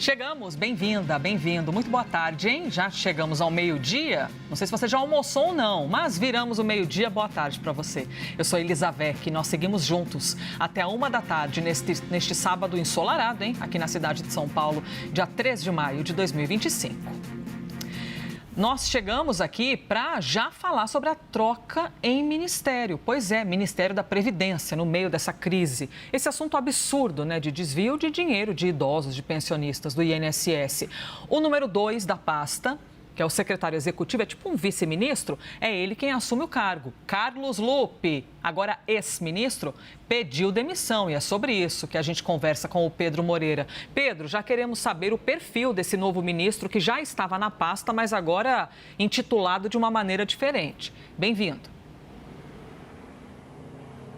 Chegamos, bem-vinda, bem-vindo. Muito boa tarde, hein? Já chegamos ao meio-dia. Não sei se você já almoçou ou não, mas viramos o meio-dia. Boa tarde para você. Eu sou Elizabeth e nós seguimos juntos até a 1 da tarde neste sábado ensolarado, hein? Aqui na cidade de São Paulo, dia 3 de maio de 2025. Nós chegamos aqui para já falar sobre a troca em ministério. Pois é, Ministério da Previdência, no meio dessa crise. Esse assunto absurdo, né, de desvio de dinheiro de idosos, de pensionistas do INSS. O número 2 da pasta, que é o secretário executivo, é tipo um vice-ministro, é ele quem assume o cargo. Carlos Lupe, agora ex-ministro, pediu demissão e é sobre isso que a gente conversa com o Pedro Moreira. Pedro, já queremos saber o perfil desse novo ministro que já estava na pasta, mas agora intitulado de uma maneira diferente. Bem-vindo.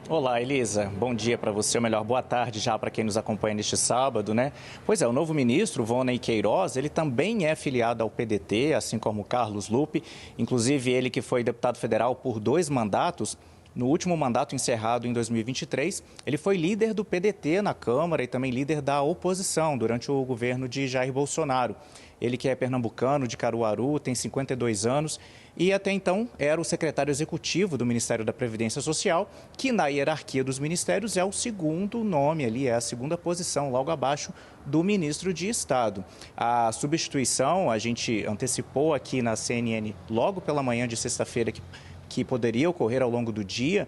Olá, Elisa. Bom dia para você, ou melhor, boa tarde já para quem nos acompanha neste sábado, né? Pois é, o novo ministro, Voney Queiroz, ele também é filiado ao PDT, assim como Carlos Lupe, inclusive ele que foi deputado federal por 2 mandatos. No último mandato encerrado em 2023, ele foi líder do PDT na Câmara e também líder da oposição durante o governo de Jair Bolsonaro. Ele que é pernambucano, de Caruaru, tem 52 anos e até então era o secretário executivo do Ministério da Previdência Social, que na hierarquia dos ministérios é o segundo nome ali, é a segunda posição, logo abaixo do ministro de Estado. A substituição, a gente antecipou aqui na CNN logo pela manhã de sexta-feira que poderia ocorrer ao longo do dia,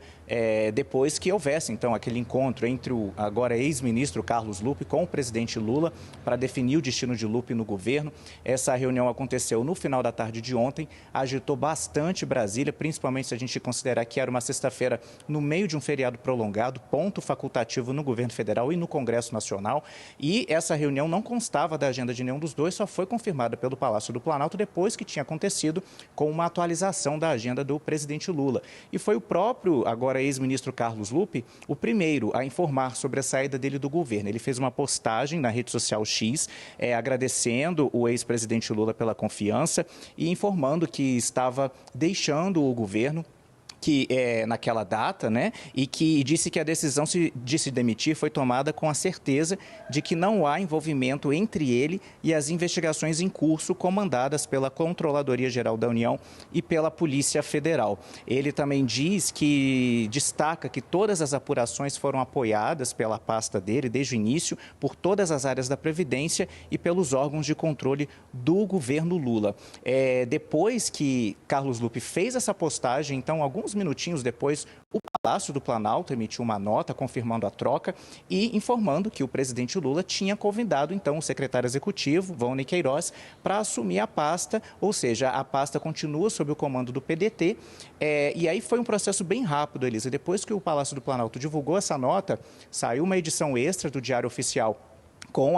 depois que houvesse, então, aquele encontro entre o agora ex-ministro Carlos Lupe com o presidente Lula para definir o destino de Lupe no governo. Essa reunião aconteceu no final da tarde de ontem, agitou bastante Brasília, principalmente se a gente considerar que era uma sexta-feira no meio de um feriado prolongado, ponto facultativo no governo federal e no Congresso Nacional. E essa reunião não constava da agenda de nenhum dos dois, só foi confirmada pelo Palácio do Planalto depois que tinha acontecido com uma atualização da agenda do presidente Lula. E foi o próprio, agora ex-ministro Carlos Lupe, o primeiro a informar sobre a saída dele do governo. Ele fez uma postagem na rede social X, agradecendo o ex-presidente Lula pela confiança e informando que estava deixando o governo naquela data, né? E que disse que a decisão de se demitir foi tomada com a certeza de que não há envolvimento entre ele e as investigações em curso comandadas pela Controladoria Geral da União e pela Polícia Federal. Ele também destaca que todas as apurações foram apoiadas pela pasta dele desde o início, por todas as áreas da Previdência e pelos órgãos de controle do governo Lula. Depois que Carlos Lupe fez essa postagem, então, alguns minutinhos depois, o Palácio do Planalto emitiu uma nota confirmando a troca e informando que o presidente Lula tinha convidado, então, o secretário executivo, Voney Queiroz, para assumir a pasta, ou seja, a pasta continua sob o comando do PDT. E aí foi um processo bem rápido, Elisa. Depois que o Palácio do Planalto divulgou essa nota, saiu uma edição extra do Diário Oficial com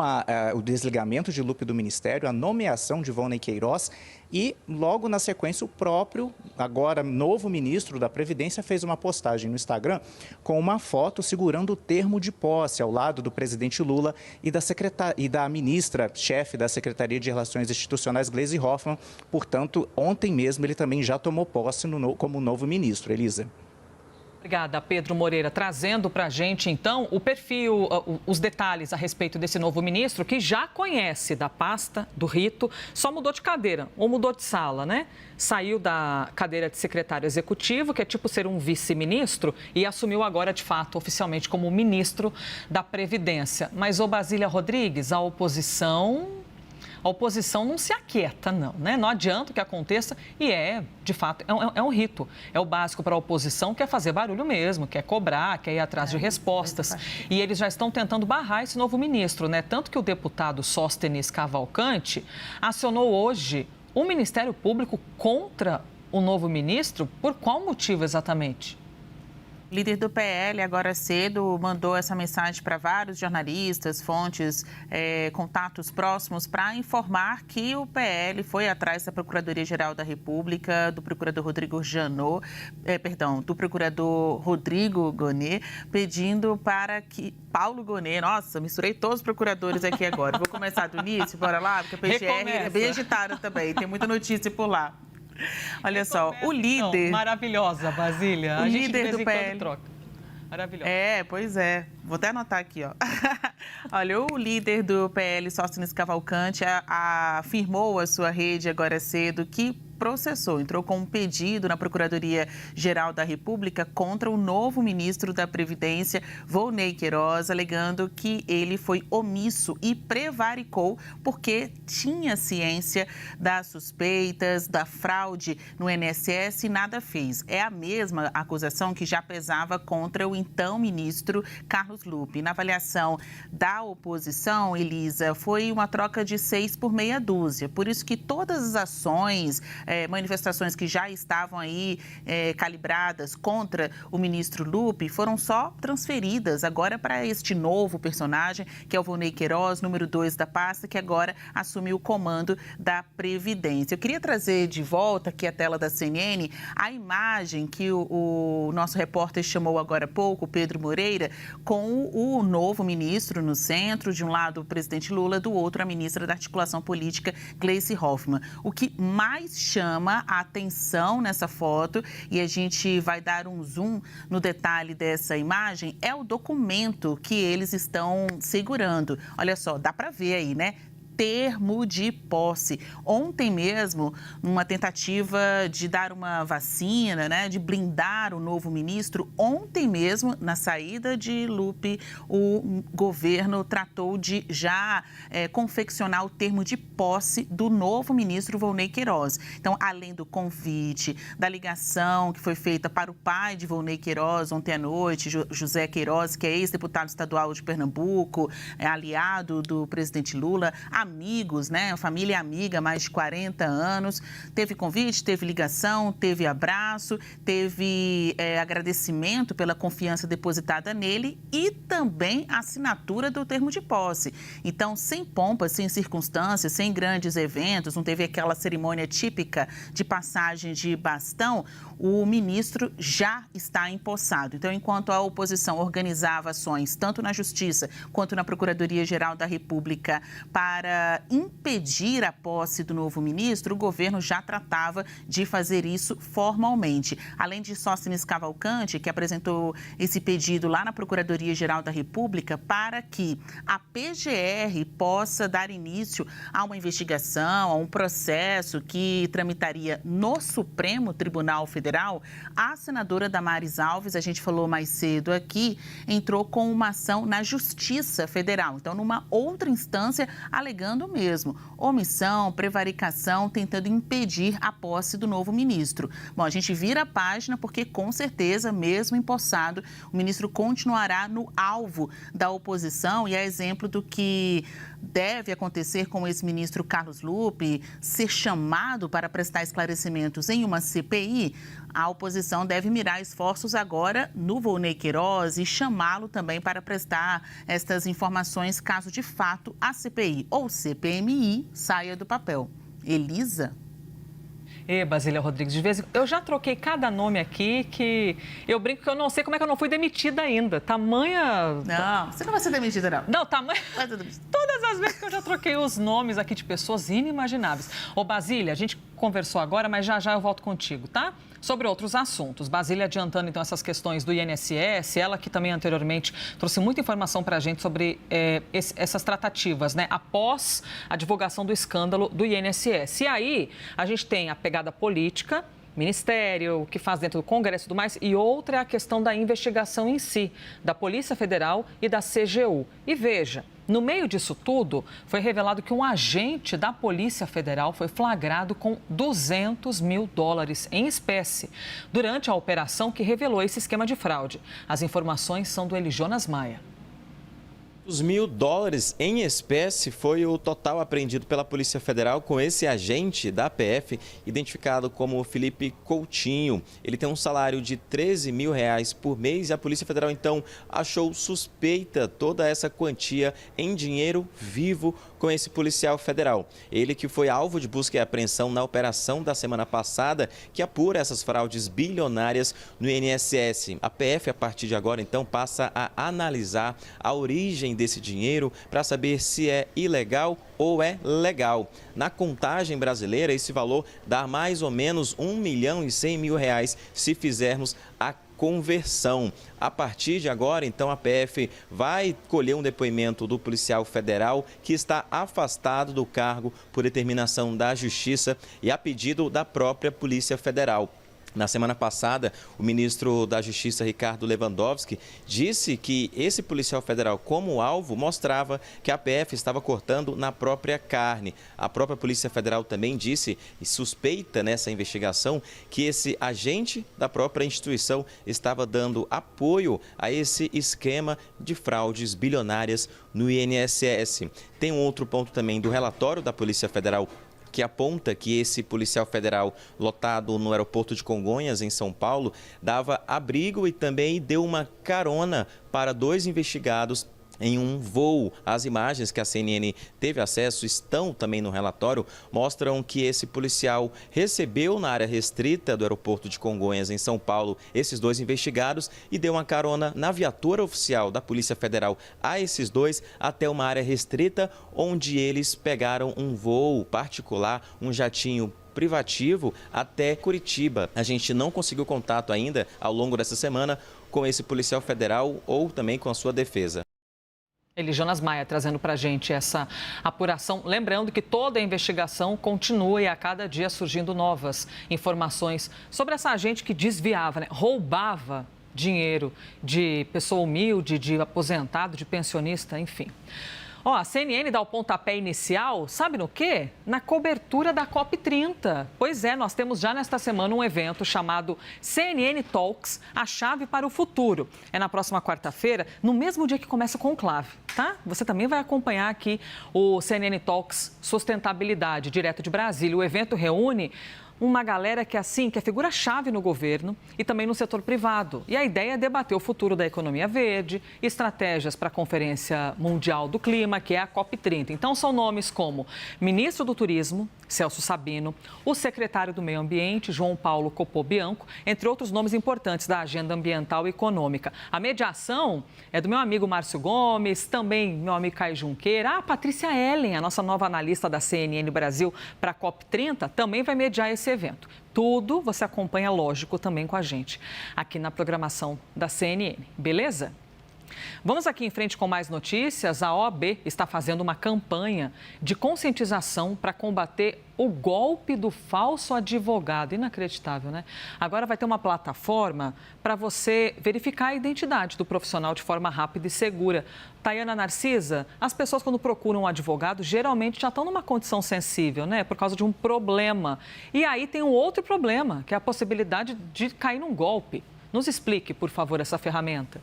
o desligamento de Lupe do Ministério, a nomeação de Voney Queiroz e, logo na sequência, o próprio, agora novo ministro da Previdência, fez uma postagem no Instagram com uma foto segurando o termo de posse ao lado do presidente Lula e da ministra-chefe da Secretaria de Relações Institucionais, Gleisi Hoffmann. Portanto, ontem mesmo ele também já tomou posse como novo ministro. Elisa. Obrigada, Pedro Moreira. Trazendo para a gente, então, o perfil, os detalhes a respeito desse novo ministro, que já conhece da pasta, do rito, só mudou de cadeira, ou mudou de sala, né? Saiu da cadeira de secretário executivo, que é tipo ser um vice-ministro, e assumiu agora, de fato, oficialmente como ministro da Previdência. Mas, ô Basília Rodrigues, a oposição não se aquieta, não, né? Não adianta o que aconteça e de fato, é um rito. É o básico para a oposição, que é fazer barulho mesmo, quer cobrar, quer ir atrás de respostas. E eles já estão tentando barrar esse novo ministro, né? Tanto que o deputado Sóstenes Cavalcante acionou hoje o Ministério Público contra o novo ministro. Por qual motivo exatamente? Líder do PL, agora cedo, mandou essa mensagem para vários jornalistas, fontes, contatos próximos, para informar que o PL foi atrás da Procuradoria-Geral da República, do procurador do procurador Rodrigo Gonê, pedindo para que Paulo Gonê, nossa, misturei todos os procuradores aqui agora. Vou começar do início, bora lá, porque a PGR é bem agitada também, tem muita notícia por lá. Olha só, o líder... Então, maravilhosa, Basília. O líder do PL... troca. Maravilhosa. Pois é. Vou até anotar aqui, ó. Olha, o líder do PL, Sóstenes Cavalcante, afirmou à sua rede agora cedo que entrou com um pedido na Procuradoria-Geral da República contra o novo ministro da Previdência, Volney Queiroz, alegando que ele foi omisso e prevaricou porque tinha ciência das suspeitas, da fraude no INSS e nada fez. É a mesma acusação que já pesava contra o então ministro Carlos Lupe. Na avaliação da oposição, Elisa, foi uma troca de 6 por meia dúzia. Por isso que todas as ações, manifestações que já estavam aí calibradas contra o ministro Lupe foram só transferidas agora para este novo personagem, que é o Volney Queiroz, número 2 da pasta, que agora assumiu o comando da Previdência. Eu queria trazer de volta aqui à tela da CNN a imagem que o nosso repórter chamou agora há pouco, Pedro Moreira, com o novo ministro no centro, de um lado o presidente Lula, do outro a ministra da Articulação Política, Gleisi Hoffmann. O que mais chama a atenção nessa foto, e a gente vai dar um zoom no detalhe dessa imagem, é o documento que eles estão segurando. Olha só, dá para ver aí, né? Termo de posse. Ontem mesmo, numa tentativa de dar uma vacina, né, de blindar o novo ministro, ontem mesmo, na saída de Lupe, o governo tratou de já confeccionar o termo de posse do novo ministro Volney Queiroz. Então, além do convite, da ligação que foi feita para o pai de Volney Queiroz ontem à noite, José Queiroz, que é ex-deputado estadual de Pernambuco, aliado do presidente Lula, amigos, né? Família amiga, mais de 40 anos. Teve convite, teve ligação, teve abraço, teve agradecimento pela confiança depositada nele e também assinatura do termo de posse. Então, sem pompa, sem circunstâncias, sem grandes eventos, não teve aquela cerimônia típica de passagem de bastão, o ministro já está empossado. Então, enquanto a oposição organizava ações, tanto na Justiça quanto na Procuradoria-Geral da República, para impedir a posse do novo ministro, o governo já tratava de fazer isso formalmente. Além de Sóstenes Cavalcante, que apresentou esse pedido lá na Procuradoria-Geral da República para que a PGR possa dar início a uma investigação, a um processo que tramitaria no Supremo Tribunal Federal, a senadora Damares Alves, a gente falou mais cedo aqui, entrou com uma ação na Justiça Federal. Então, numa outra instância, alegando o mesmo, omissão, prevaricação, tentando impedir a posse do novo ministro. Bom, a gente vira a página porque, com certeza, mesmo empossado, o ministro continuará no alvo da oposição e é exemplo do que deve acontecer com o ex-ministro Carlos Lupe, ser chamado para prestar esclarecimentos em uma CPI. A oposição deve mirar esforços agora no Volney Queiroz e chamá-lo também para prestar estas informações caso, de fato, a CPI ou CPMI saia do papel. Elisa? Basília Rodrigues, de vez em... eu já troquei cada nome aqui que eu brinco que eu não sei como é que eu não fui demitida ainda. Tamanha... Não, você não vai ser demitida, não. Não, tamanha... Todas as vezes que eu já troquei os nomes aqui de pessoas inimagináveis. Ô, Basília, a gente conversou agora, mas já eu volto contigo, tá? Sobre outros assuntos. Basília adiantando, então, essas questões do INSS, ela que também anteriormente trouxe muita informação para a gente sobre essas tratativas, né? Após a divulgação do escândalo do INSS. E aí, a gente tem a pegada política, Ministério, o que faz dentro do Congresso e tudo mais, e outra é a questão da investigação em si, da Polícia Federal e da CGU. E veja, no meio disso tudo, foi revelado que um agente da Polícia Federal foi flagrado com $200 mil em espécie, durante a operação que revelou esse esquema de fraude. As informações são do Eli Jonas Maia. $200 mil em espécie foi o total apreendido pela Polícia Federal com esse agente da PF, identificado como Felipe Coutinho. Ele tem um salário de R$13 mil por mês e a Polícia Federal, então, achou suspeita toda essa quantia em dinheiro vivo com esse policial federal. Ele que foi alvo de busca e apreensão na operação da semana passada, que apura essas fraudes bilionárias no INSS. A PF, a partir de agora, então, passa a analisar a origem desse dinheiro para saber se é ilegal ou é legal. Na contagem brasileira, esse valor dá mais ou menos R$1,1 milhão se fizermos a conversão. A partir de agora, então, a PF vai colher um depoimento do policial federal que está afastado do cargo por determinação da Justiça e a pedido da própria Polícia Federal. Na semana passada, o ministro da Justiça, Ricardo Lewandowski, disse que esse policial federal, como alvo, mostrava que a PF estava cortando na própria carne. A própria Polícia Federal também disse e suspeita nessa investigação que esse agente da própria instituição estava dando apoio a esse esquema de fraudes bilionárias no INSS. Tem um outro ponto também do relatório da Polícia Federal que aponta que esse policial federal lotado no aeroporto de Congonhas, em São Paulo, dava abrigo e também deu uma carona para 2 investigados em um voo. As imagens que a CNN teve acesso estão também no relatório, mostram que esse policial recebeu na área restrita do aeroporto de Congonhas, em São Paulo, esses 2 investigados e deu uma carona na viatura oficial da Polícia Federal a esses 2 até uma área restrita, onde eles pegaram um voo particular, um jatinho privativo até Curitiba. A gente não conseguiu contato ainda ao longo dessa semana com esse policial federal ou também com a sua defesa. Jonas Maia trazendo para a gente essa apuração. Lembrando que toda a investigação continua e a cada dia surgindo novas informações sobre essa agente que desviava, roubava dinheiro de pessoa humilde, de aposentado, de pensionista, enfim. A CNN dá o pontapé inicial, sabe no quê? Na cobertura da COP30. Pois é, nós temos já nesta semana um evento chamado CNN Talks, a chave para o futuro. É na próxima quarta-feira, no mesmo dia que começa o conclave, tá? Você também vai acompanhar aqui o CNN Talks Sustentabilidade, direto de Brasília. O evento reúne uma galera que é figura-chave no governo e também no setor privado. E a ideia é debater o futuro da economia verde, estratégias para a Conferência Mundial do Clima, que é a COP30. Então, são nomes como ministro do Turismo, Celso Sabino, o secretário do Meio Ambiente, João Paulo Copobianco, entre outros nomes importantes da agenda ambiental e econômica. A mediação é do meu amigo Márcio Gomes, também meu amigo Caio Junqueira. A Patrícia Ellen, a nossa nova analista da CNN Brasil para a COP30, também vai mediar esse evento. Tudo você acompanha, lógico, também com a gente aqui na programação da CNN, beleza? Vamos aqui em frente com mais notícias. A OAB está fazendo uma campanha de conscientização para combater o golpe do falso advogado. Inacreditável, né? Agora vai ter uma plataforma para você verificar a identidade do profissional de forma rápida e segura. Tayana Narcisa, as pessoas quando procuram um advogado geralmente já estão numa condição sensível, né? Por causa de um problema. E aí tem um outro problema, que é a possibilidade de cair num golpe. Nos explique, por favor, essa ferramenta.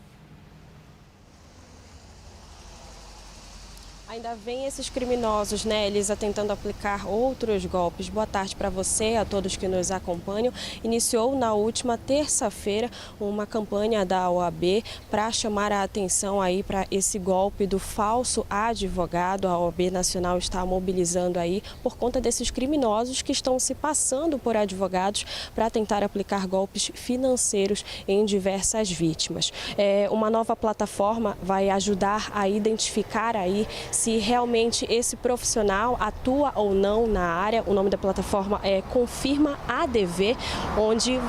Ainda vem esses criminosos, né, Elisa, tentando aplicar outros golpes. Boa tarde para você, a todos que nos acompanham. Iniciou na última terça-feira uma campanha da OAB para chamar a atenção aí para esse golpe do falso advogado. A OAB Nacional está mobilizando aí por conta desses criminosos que estão se passando por advogados para tentar aplicar golpes financeiros em diversas vítimas. Uma nova plataforma vai ajudar a identificar aí se realmente esse profissional atua ou não na área. O nome da plataforma é Confirma ADV, onde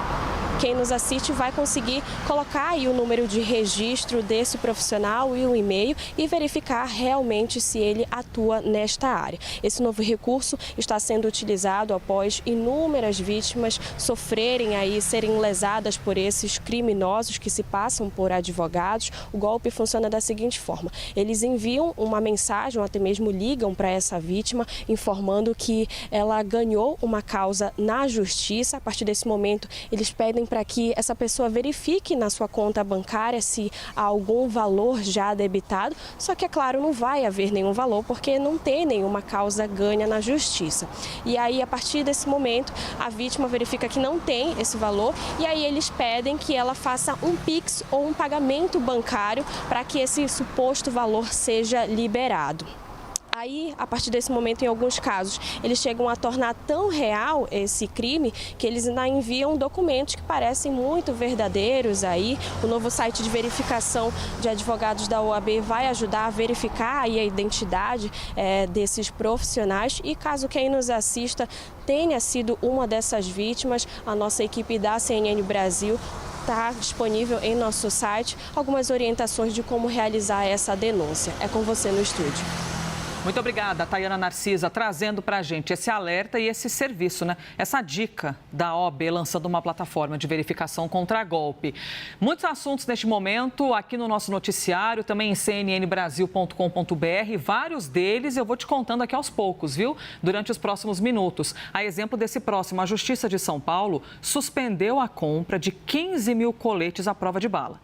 quem nos assiste vai conseguir colocar aí o número de registro desse profissional e o e-mail e verificar realmente se ele atua nesta área. Esse novo recurso está sendo utilizado após inúmeras vítimas sofrerem aí, serem lesadas por esses criminosos que se passam por advogados. O golpe funciona da seguinte forma: eles enviam uma mensagem ou até mesmo ligam para essa vítima informando que ela ganhou uma causa na justiça. A partir desse momento, eles pedem para que essa pessoa verifique na sua conta bancária se há algum valor já debitado. Só que, é claro, não vai haver nenhum valor porque não tem nenhuma causa ganha na justiça. E aí, a partir desse momento, a vítima verifica que não tem esse valor e aí eles pedem que ela faça um Pix ou um pagamento bancário para que esse suposto valor seja liberado. Aí, a partir desse momento, em alguns casos, eles chegam a tornar tão real esse crime que eles ainda enviam documentos que parecem muito verdadeiros. Aí, o novo site de verificação de advogados da OAB vai ajudar a verificar aí a identidade desses profissionais. E caso quem nos assista tenha sido uma dessas vítimas, a nossa equipe da CNN Brasil está disponível em nosso site algumas orientações de como realizar essa denúncia. É com você no estúdio. Muito obrigada, Tayana Narcisa, trazendo para a gente esse alerta e esse serviço, né? Essa dica da OAB lançando uma plataforma de verificação contra golpe. Muitos assuntos neste momento aqui no nosso noticiário, também em cnnbrasil.com.br. Vários deles eu vou te contando aqui aos poucos, viu? Durante os próximos minutos. A exemplo desse próximo, a Justiça de São Paulo suspendeu a compra de 15 mil coletes à prova de bala.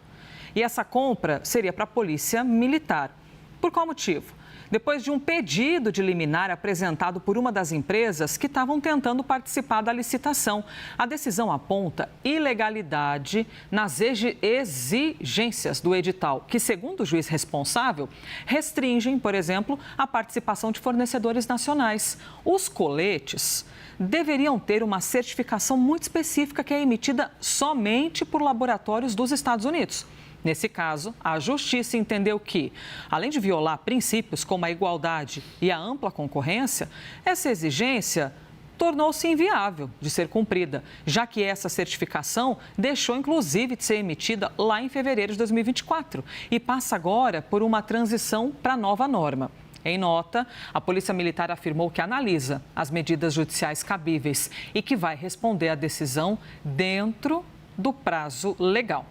E essa compra seria para a Polícia Militar. Por qual motivo? Depois de um pedido de liminar apresentado por uma das empresas que estavam tentando participar da licitação. A decisão aponta ilegalidade nas exigências do edital, que, segundo o juiz responsável, restringem, por exemplo, a participação de fornecedores nacionais. Os coletes deveriam ter uma certificação muito específica que é emitida somente por laboratórios dos Estados Unidos. Nesse caso, a Justiça entendeu que, além de violar princípios como a igualdade e a ampla concorrência, essa exigência tornou-se inviável de ser cumprida, já que essa certificação deixou, inclusive, de ser emitida lá em fevereiro de 2024 e passa agora por uma transição para a nova norma. Em nota, a Polícia Militar afirmou que analisa as medidas judiciais cabíveis e que vai responder à decisão dentro do prazo legal.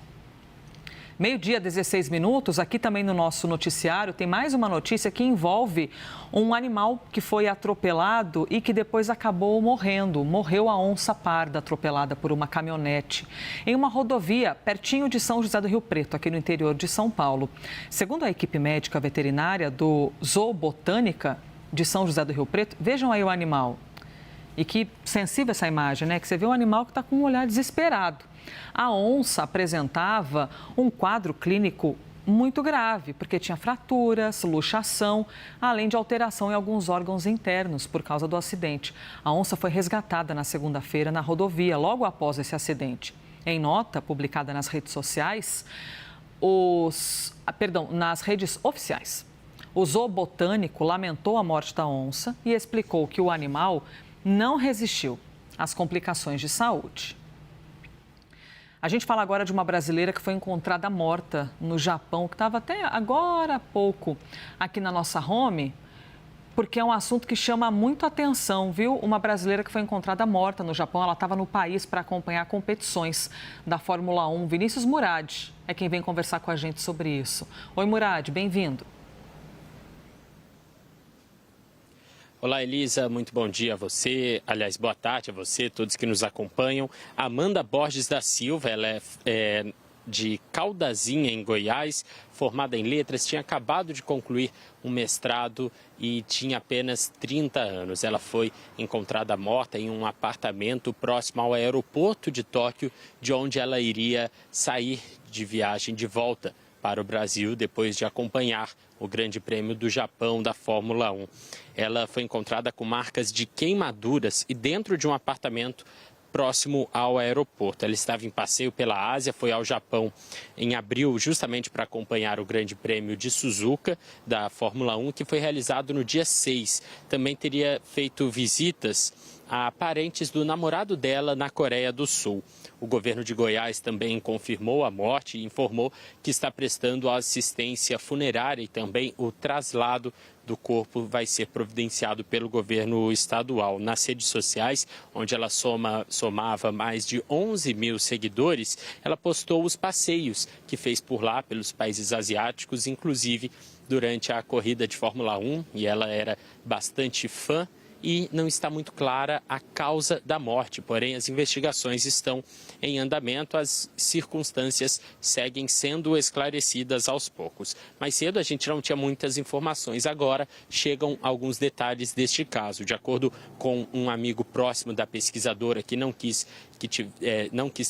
12h, 16 minutos, aqui também no nosso noticiário tem mais uma notícia que envolve um animal que foi atropelado e que depois acabou morrendo. Morreu a onça parda atropelada por uma caminhonete em uma rodovia pertinho de São José do Rio Preto, aqui no interior de São Paulo. Segundo a equipe médica veterinária do Zoobotânica de São José do Rio Preto, vejam aí o animal. E que sensível essa imagem, né? Que você vê um animal que está com um olhar desesperado. A onça apresentava um quadro clínico muito grave, porque tinha fraturas, luxação, além de alteração em alguns órgãos internos por causa do acidente. A onça foi resgatada na segunda-feira na rodovia, logo após esse acidente. Em nota publicada nas redes sociais, nas redes oficiais, o zoobotânico lamentou a morte da onça e explicou que o animal não resistiu às complicações de saúde. A gente fala agora de uma brasileira que foi encontrada morta no Japão, que estava até agora há pouco aqui na nossa home, porque é um assunto que chama muito atenção, viu? Uma brasileira que foi encontrada morta no Japão, ela estava no país para acompanhar competições da Fórmula 1. Vinícius Murad é quem vem conversar com a gente sobre isso. Oi, Murad, bem-vindo. Olá, Elisa, muito bom dia a você, aliás, boa tarde a você, todos que nos acompanham. Amanda Borges da Silva, ela é de Caldazinha, em Goiás, formada em letras, tinha acabado de concluir um mestrado e tinha apenas 30 anos. Ela foi encontrada morta em um apartamento próximo ao aeroporto de Tóquio, de onde ela iria sair de viagem de volta para o Brasil, depois de acompanhar o Grande Prêmio do Japão da Fórmula 1. Ela foi encontrada com marcas de queimaduras e dentro de um apartamento próximo ao aeroporto. Ela estava em passeio pela Ásia, foi ao Japão em abril, justamente para acompanhar o Grande Prêmio de Suzuka da Fórmula 1, que foi realizado no dia 6. Também teria feito visitas a parentes do namorado dela na Coreia do Sul. O governo de Goiás também confirmou a morte e informou que está prestando assistência funerária e também o traslado do corpo vai ser providenciado pelo governo estadual. Nas redes sociais, onde ela somava mais de 11 mil seguidores, ela postou os passeios que fez por lá, pelos países asiáticos, inclusive durante a corrida de Fórmula 1, e ela era bastante fã. E não está muito clara a causa da morte, porém as investigações estão em andamento, as circunstâncias seguem sendo esclarecidas aos poucos. Mais cedo a gente não tinha muitas informações, agora chegam alguns detalhes deste caso. De acordo com um amigo próximo da pesquisadora que não quis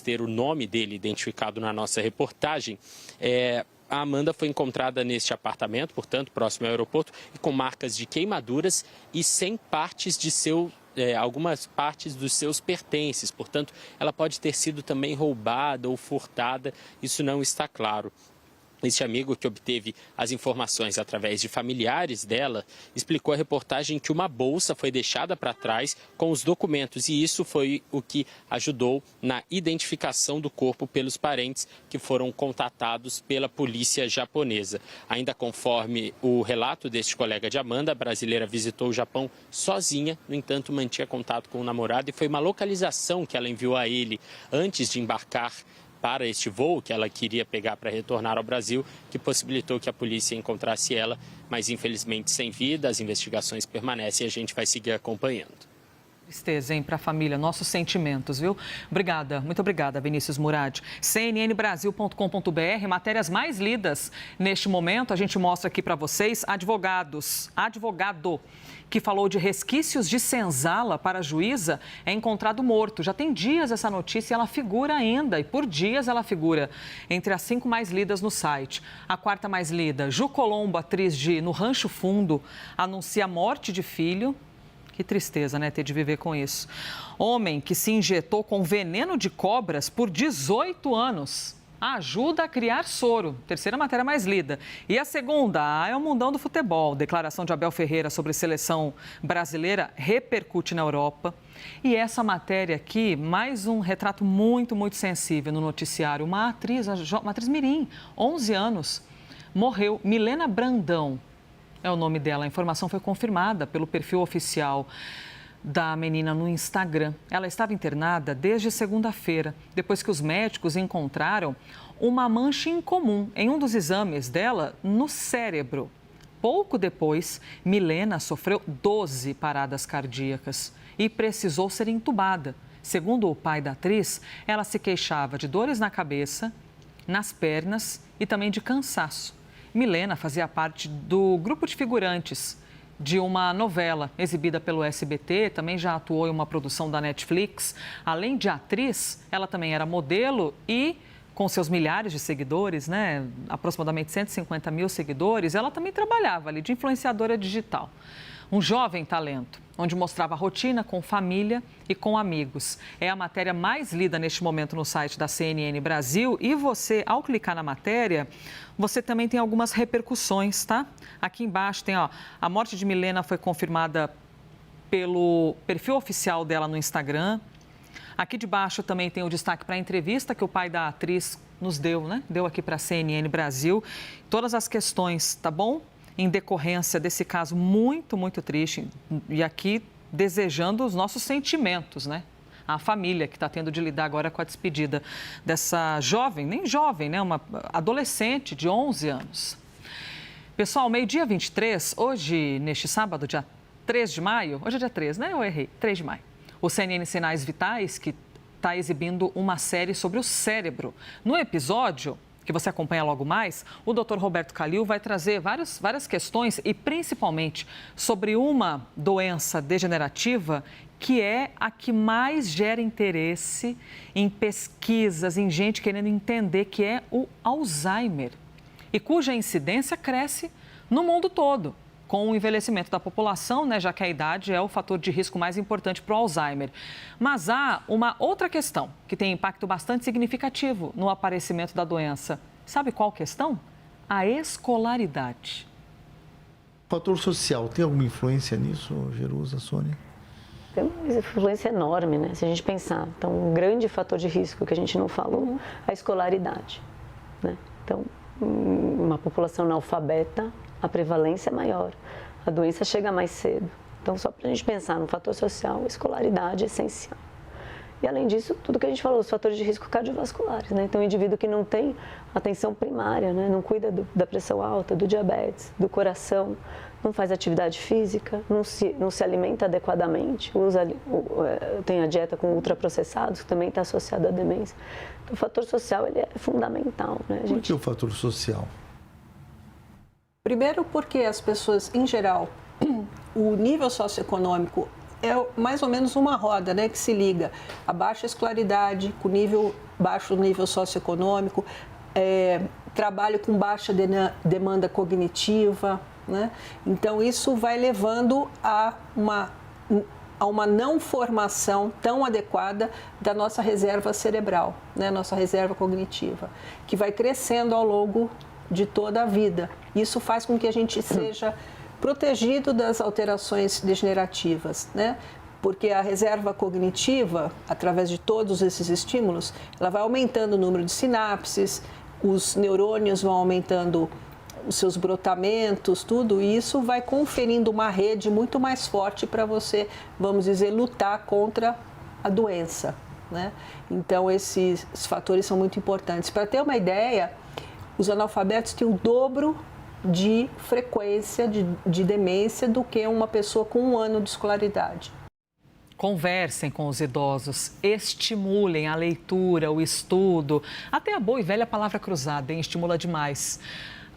ter o nome dele identificado na nossa reportagem, a Amanda foi encontrada neste apartamento, portanto, próximo ao aeroporto, e com marcas de queimaduras e sem partes de algumas partes dos seus pertences. Portanto, ela pode ter sido também roubada ou furtada, isso não está claro. Este amigo, que obteve as informações através de familiares dela, explicou à reportagem que uma bolsa foi deixada para trás com os documentos, e isso foi o que ajudou na identificação do corpo pelos parentes que foram contatados pela polícia japonesa. Ainda conforme o relato deste colega de Amanda, a brasileira visitou o Japão sozinha, no entanto mantinha contato com o namorado, e foi uma localização que ela enviou a ele antes de embarcar para este voo que ela queria pegar para retornar ao Brasil, que possibilitou que a polícia encontrasse ela, mas infelizmente sem vida. As investigações permanecem e a gente vai seguir acompanhando. Tristeza, hein, para a família. Nossos sentimentos, viu? Obrigada, muito obrigada, Vinícius Murad. cnnbrasil.com.br, matérias mais lidas neste momento. A gente mostra aqui para vocês advogado que falou de resquícios de senzala para a juíza é encontrado morto. Já tem dias essa notícia e ela figura ainda, e por dias ela figura entre as 5 mais lidas no site. A 4ª mais lida, Ju Colombo, atriz de No Rancho Fundo, anuncia a morte de filho. Que tristeza, né, ter de viver com isso. Homem que se injetou com veneno de cobras por 18 anos. Ajuda a criar soro. 3ª matéria mais lida. E a 2ª, é o mundão do futebol. Declaração de Abel Ferreira sobre seleção brasileira repercute na Europa. E essa matéria aqui, mais um retrato muito, muito sensível no noticiário. Uma atriz mirim, 11 anos, morreu. Milena Brandão é o nome dela. A informação foi confirmada pelo perfil oficial da menina no Instagram. Ela estava internada desde segunda-feira, depois que os médicos encontraram uma mancha incomum em um dos exames dela no cérebro. Pouco depois, Milena sofreu 12 paradas cardíacas e precisou ser entubada. Segundo o pai da atriz, ela se queixava de dores na cabeça, nas pernas e também de cansaço. Milena fazia parte do grupo de figurantes de uma novela exibida pelo SBT, também já atuou em uma produção da Netflix. Além de atriz, ela também era modelo e, com seus milhares de seguidores, né, aproximadamente 150 mil seguidores, ela também trabalhava ali de influenciadora digital. Um jovem talento, onde mostrava a rotina com família e com amigos. É a matéria mais lida neste momento no site da CNN Brasil. E você, ao clicar na matéria, você também tem algumas repercussões, tá? Aqui embaixo tem, ó, a morte de Milena foi confirmada pelo perfil oficial dela no Instagram. Aqui de baixo também tem o destaque para a entrevista que o pai da atriz nos deu, né? Deu aqui para a CNN Brasil. Todas as questões, tá bom? Em decorrência desse caso muito, muito triste. E aqui desejando os nossos sentimentos, né? A família que está tendo de lidar agora com a despedida dessa jovem, nem jovem, né? Uma adolescente de 11 anos. Pessoal, meio-dia 23, hoje, neste sábado, dia 3 de maio, hoje é dia 3, né? Eu errei, 3 de maio. O CNN Sinais Vitais, que está exibindo uma série sobre o cérebro. No episódio que você acompanha logo mais, o Dr. Roberto Calil vai trazer várias questões e principalmente sobre uma doença degenerativa que é a que mais gera interesse em pesquisas, em gente querendo entender, que é o Alzheimer, e cuja incidência cresce no mundo todo, com o envelhecimento da população, né, já que a idade é o fator de risco mais importante para o Alzheimer. Mas há uma outra questão que tem impacto bastante significativo no aparecimento da doença. Sabe qual questão? A escolaridade. O fator social tem alguma influência nisso, Jerusa, Sônia? Tem uma influência enorme, né? Se a gente pensar. Então, um grande fator de risco que a gente não falou, a escolaridade, né? Então, uma população analfabeta, a prevalência é maior, a doença chega mais cedo. Então, só para a gente pensar no fator social, a escolaridade é essencial. E, além disso, tudo que a gente falou, os fatores de risco cardiovasculares, né? Então, o indivíduo que não tem atenção primária, né? Não cuida da pressão alta, do diabetes, do coração, não faz atividade física, não se alimenta adequadamente, tem a dieta com ultraprocessados, que também está associada à demência. Então, o fator social ele é fundamental, né, gente? Por que o fator social? Primeiro porque as pessoas, em geral, o nível socioeconômico é mais ou menos uma roda, né, que se liga a baixa escolaridade, com baixo nível socioeconômico, trabalho com baixa demanda cognitiva, né? Então, isso vai levando a uma não formação tão adequada da nossa reserva cerebral, né, nossa reserva cognitiva, que vai crescendo ao longo de toda a vida. Isso faz com que a gente seja protegido das alterações degenerativas, né? Porque a reserva cognitiva, através de todos esses estímulos, ela vai aumentando o número de sinapses, os neurônios vão aumentando os seus brotamentos, tudo isso vai conferindo uma rede muito mais forte para você, vamos dizer, lutar contra a doença, né? Então, esses fatores são muito importantes. Para ter uma ideia, os analfabetos têm o dobro de frequência de demência do que uma pessoa com 1 ano de escolaridade. Conversem com os idosos, estimulem a leitura, o estudo, até a boa e velha palavra cruzada, hein? Estimula demais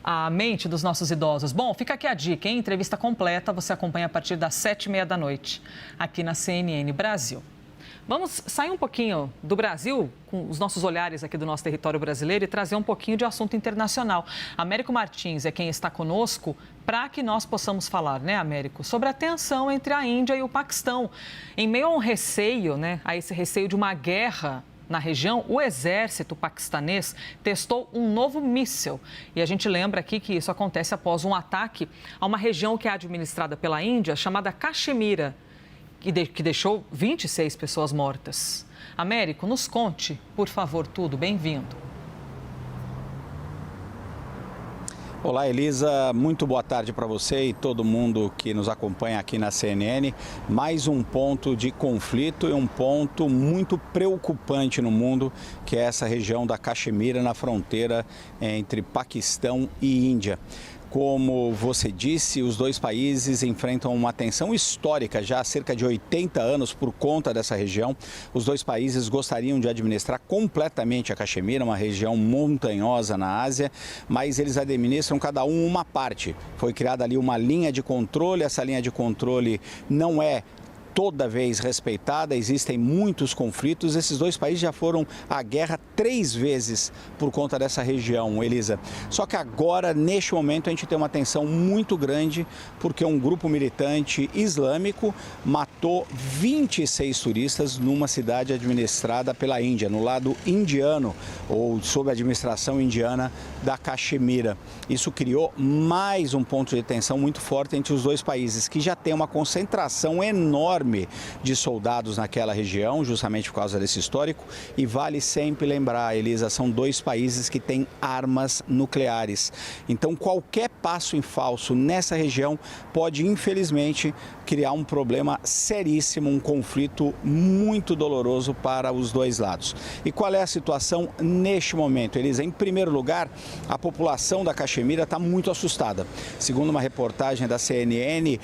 a mente dos nossos idosos. Bom, fica aqui a dica, hein? Entrevista completa você acompanha a partir das 7h30 da noite, aqui na CNN Brasil. Vamos sair um pouquinho do Brasil, com os nossos olhares aqui do nosso território brasileiro e trazer um pouquinho de assunto internacional. Américo Martins é quem está conosco para que nós possamos falar, né, Américo, sobre a tensão entre a Índia e o Paquistão. Em meio a um receio, né, a esse receio de uma guerra na região, o exército paquistanês testou um novo míssil. E a gente lembra aqui que isso acontece após um ataque a uma região que é administrada pela Índia, chamada Caxemira, que deixou 26 pessoas mortas. Américo, nos conte, por favor, tudo. Bem-vindo. Olá, Elisa. Muito boa tarde para você e todo mundo que nos acompanha aqui na CNN. Mais um ponto de conflito e um ponto muito preocupante no mundo, que é essa região da Caxemira, na fronteira entre Paquistão e Índia. Como você disse, os dois países enfrentam uma tensão histórica já há cerca de 80 anos por conta dessa região. Os dois países gostariam de administrar completamente a Caxemira, uma região montanhosa na Ásia, mas eles administram cada um uma parte. Foi criada ali uma linha de controle, essa linha de controle não é toda vez respeitada, existem muitos conflitos. Esses dois países já foram à guerra 3 vezes por conta dessa região, Elisa. Só que agora, neste momento, a gente tem uma tensão muito grande porque um grupo militante islâmico matou 26 turistas numa cidade administrada pela Índia, no lado indiano ou sob a administração indiana da Caxemira. Isso criou mais um ponto de tensão muito forte entre os dois países, que já tem uma concentração enorme de soldados naquela região, justamente por causa desse histórico. E vale sempre lembrar, Elisa, são dois países que têm armas nucleares. Então, qualquer passo em falso nessa região pode, infelizmente, criar um problema seríssimo, um conflito muito doloroso para os dois lados. E qual é a situação neste momento, Elisa? Em primeiro lugar, a população da Caxemira está muito assustada. Segundo uma reportagem da CNN,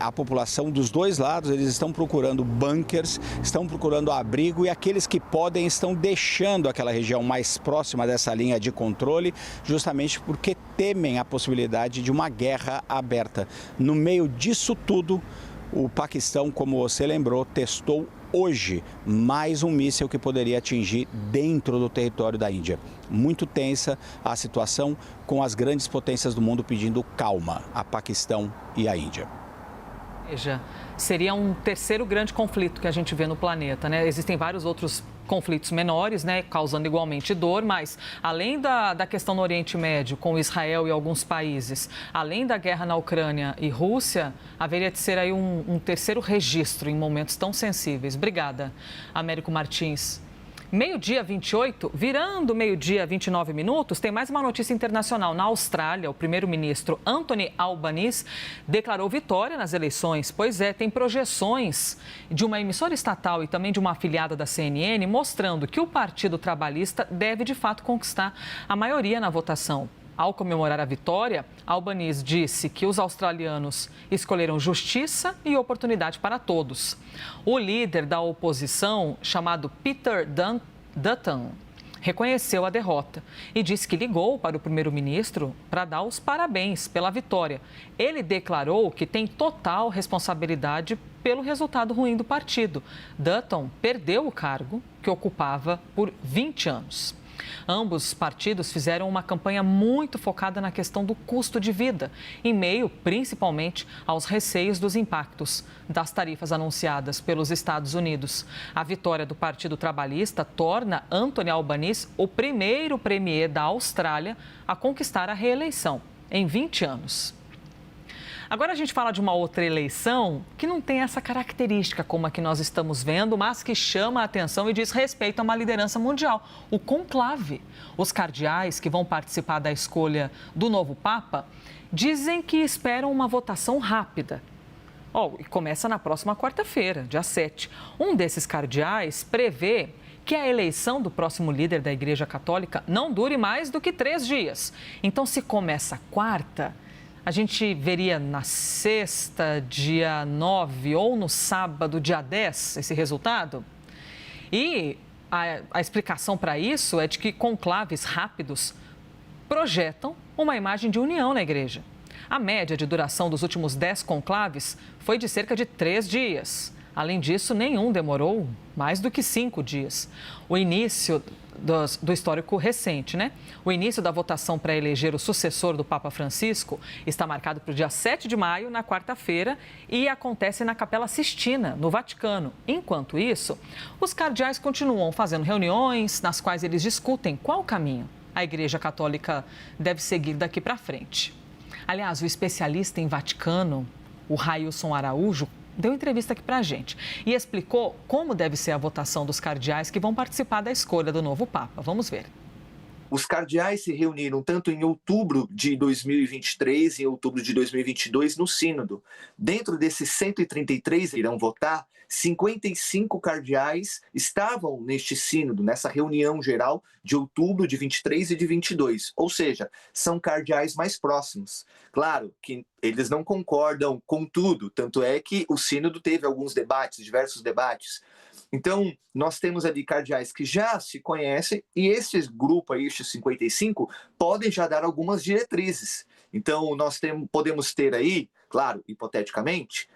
a população dos dois lados, eles estão procurando bunkers, estão procurando abrigo e aqueles que podem estão deixando aquela região mais próxima dessa linha de controle, justamente porque temem a possibilidade de uma guerra aberta. No meio disso tudo, o Paquistão, como você lembrou, testou hoje mais um míssil que poderia atingir dentro do território da Índia. Muito tensa a situação, com as grandes potências do mundo pedindo calma a Paquistão e a Índia. Veja, seria um terceiro grande conflito que a gente vê no planeta, né? Existem vários outros conflitos menores, né, causando igualmente dor, mas além da questão no Oriente Médio com Israel e alguns países, além da guerra na Ucrânia e Rússia, haveria de ser aí um terceiro registro em momentos tão sensíveis. Obrigada, Américo Martins. Meio-dia 28, virando meio-dia 29 minutos, tem mais uma notícia internacional. Na Austrália, o primeiro-ministro Anthony Albanese declarou vitória nas eleições. Pois é, tem projeções de uma emissora estatal e também de uma afiliada da CNN mostrando que o Partido Trabalhista deve, de fato, conquistar a maioria na votação. Ao comemorar a vitória, Albanese disse que os australianos escolheram justiça e oportunidade para todos. O líder da oposição, chamado Peter Dutton, reconheceu a derrota e disse que ligou para o primeiro-ministro para dar os parabéns pela vitória. Ele declarou que tem total responsabilidade pelo resultado ruim do partido. Dutton perdeu o cargo que ocupava por 20 anos. Ambos os partidos fizeram uma campanha muito focada na questão do custo de vida, em meio, principalmente, aos receios dos impactos das tarifas anunciadas pelos Estados Unidos. A vitória do Partido Trabalhista torna Anthony Albanese o primeiro premier da Austrália a conquistar a reeleição em 20 anos. Agora a gente fala de uma outra eleição que não tem essa característica como a que nós estamos vendo, mas que chama a atenção e diz respeito a uma liderança mundial, o conclave. Os cardeais que vão participar da escolha do novo Papa dizem que esperam uma votação rápida. E começa na próxima quarta-feira, dia 7. Um desses cardeais prevê que a eleição do próximo líder da Igreja Católica não dure mais do que 3 dias. Então, se começa quarta, a gente veria na sexta, dia 9, ou no sábado, dia 10, esse resultado. E a explicação para isso é de que conclaves rápidos projetam uma imagem de união na igreja. A média de duração dos últimos 10 conclaves foi de cerca de 3 dias. Além disso, nenhum demorou mais do que 5 dias. O início do histórico recente, né? O início da votação para eleger o sucessor do Papa Francisco está marcado para o dia 7 de maio, na quarta-feira, e acontece na Capela Sistina, no Vaticano. Enquanto isso, os cardeais continuam fazendo reuniões nas quais eles discutem qual caminho a Igreja Católica deve seguir daqui para frente. Aliás, o especialista em Vaticano, o Railson Araújo, deu entrevista aqui para a gente e explicou como deve ser a votação dos cardeais que vão participar da escolha do novo Papa. Vamos ver. Os cardeais se reuniram tanto em outubro de 2023 e em outubro de 2022 no Sínodo. Dentro desses 133 que irão votar, 55 cardeais estavam neste Sínodo, nessa reunião geral de outubro de 23 e de 22. Ou seja, são cardeais mais próximos. Claro que eles não concordam com tudo, tanto é que o Sínodo teve alguns debates, diversos debates. Então, nós temos ali cardeais que já se conhecem e esse grupo aí, estes 55, podem já dar algumas diretrizes. Então, nós podemos ter aí, claro, hipoteticamente,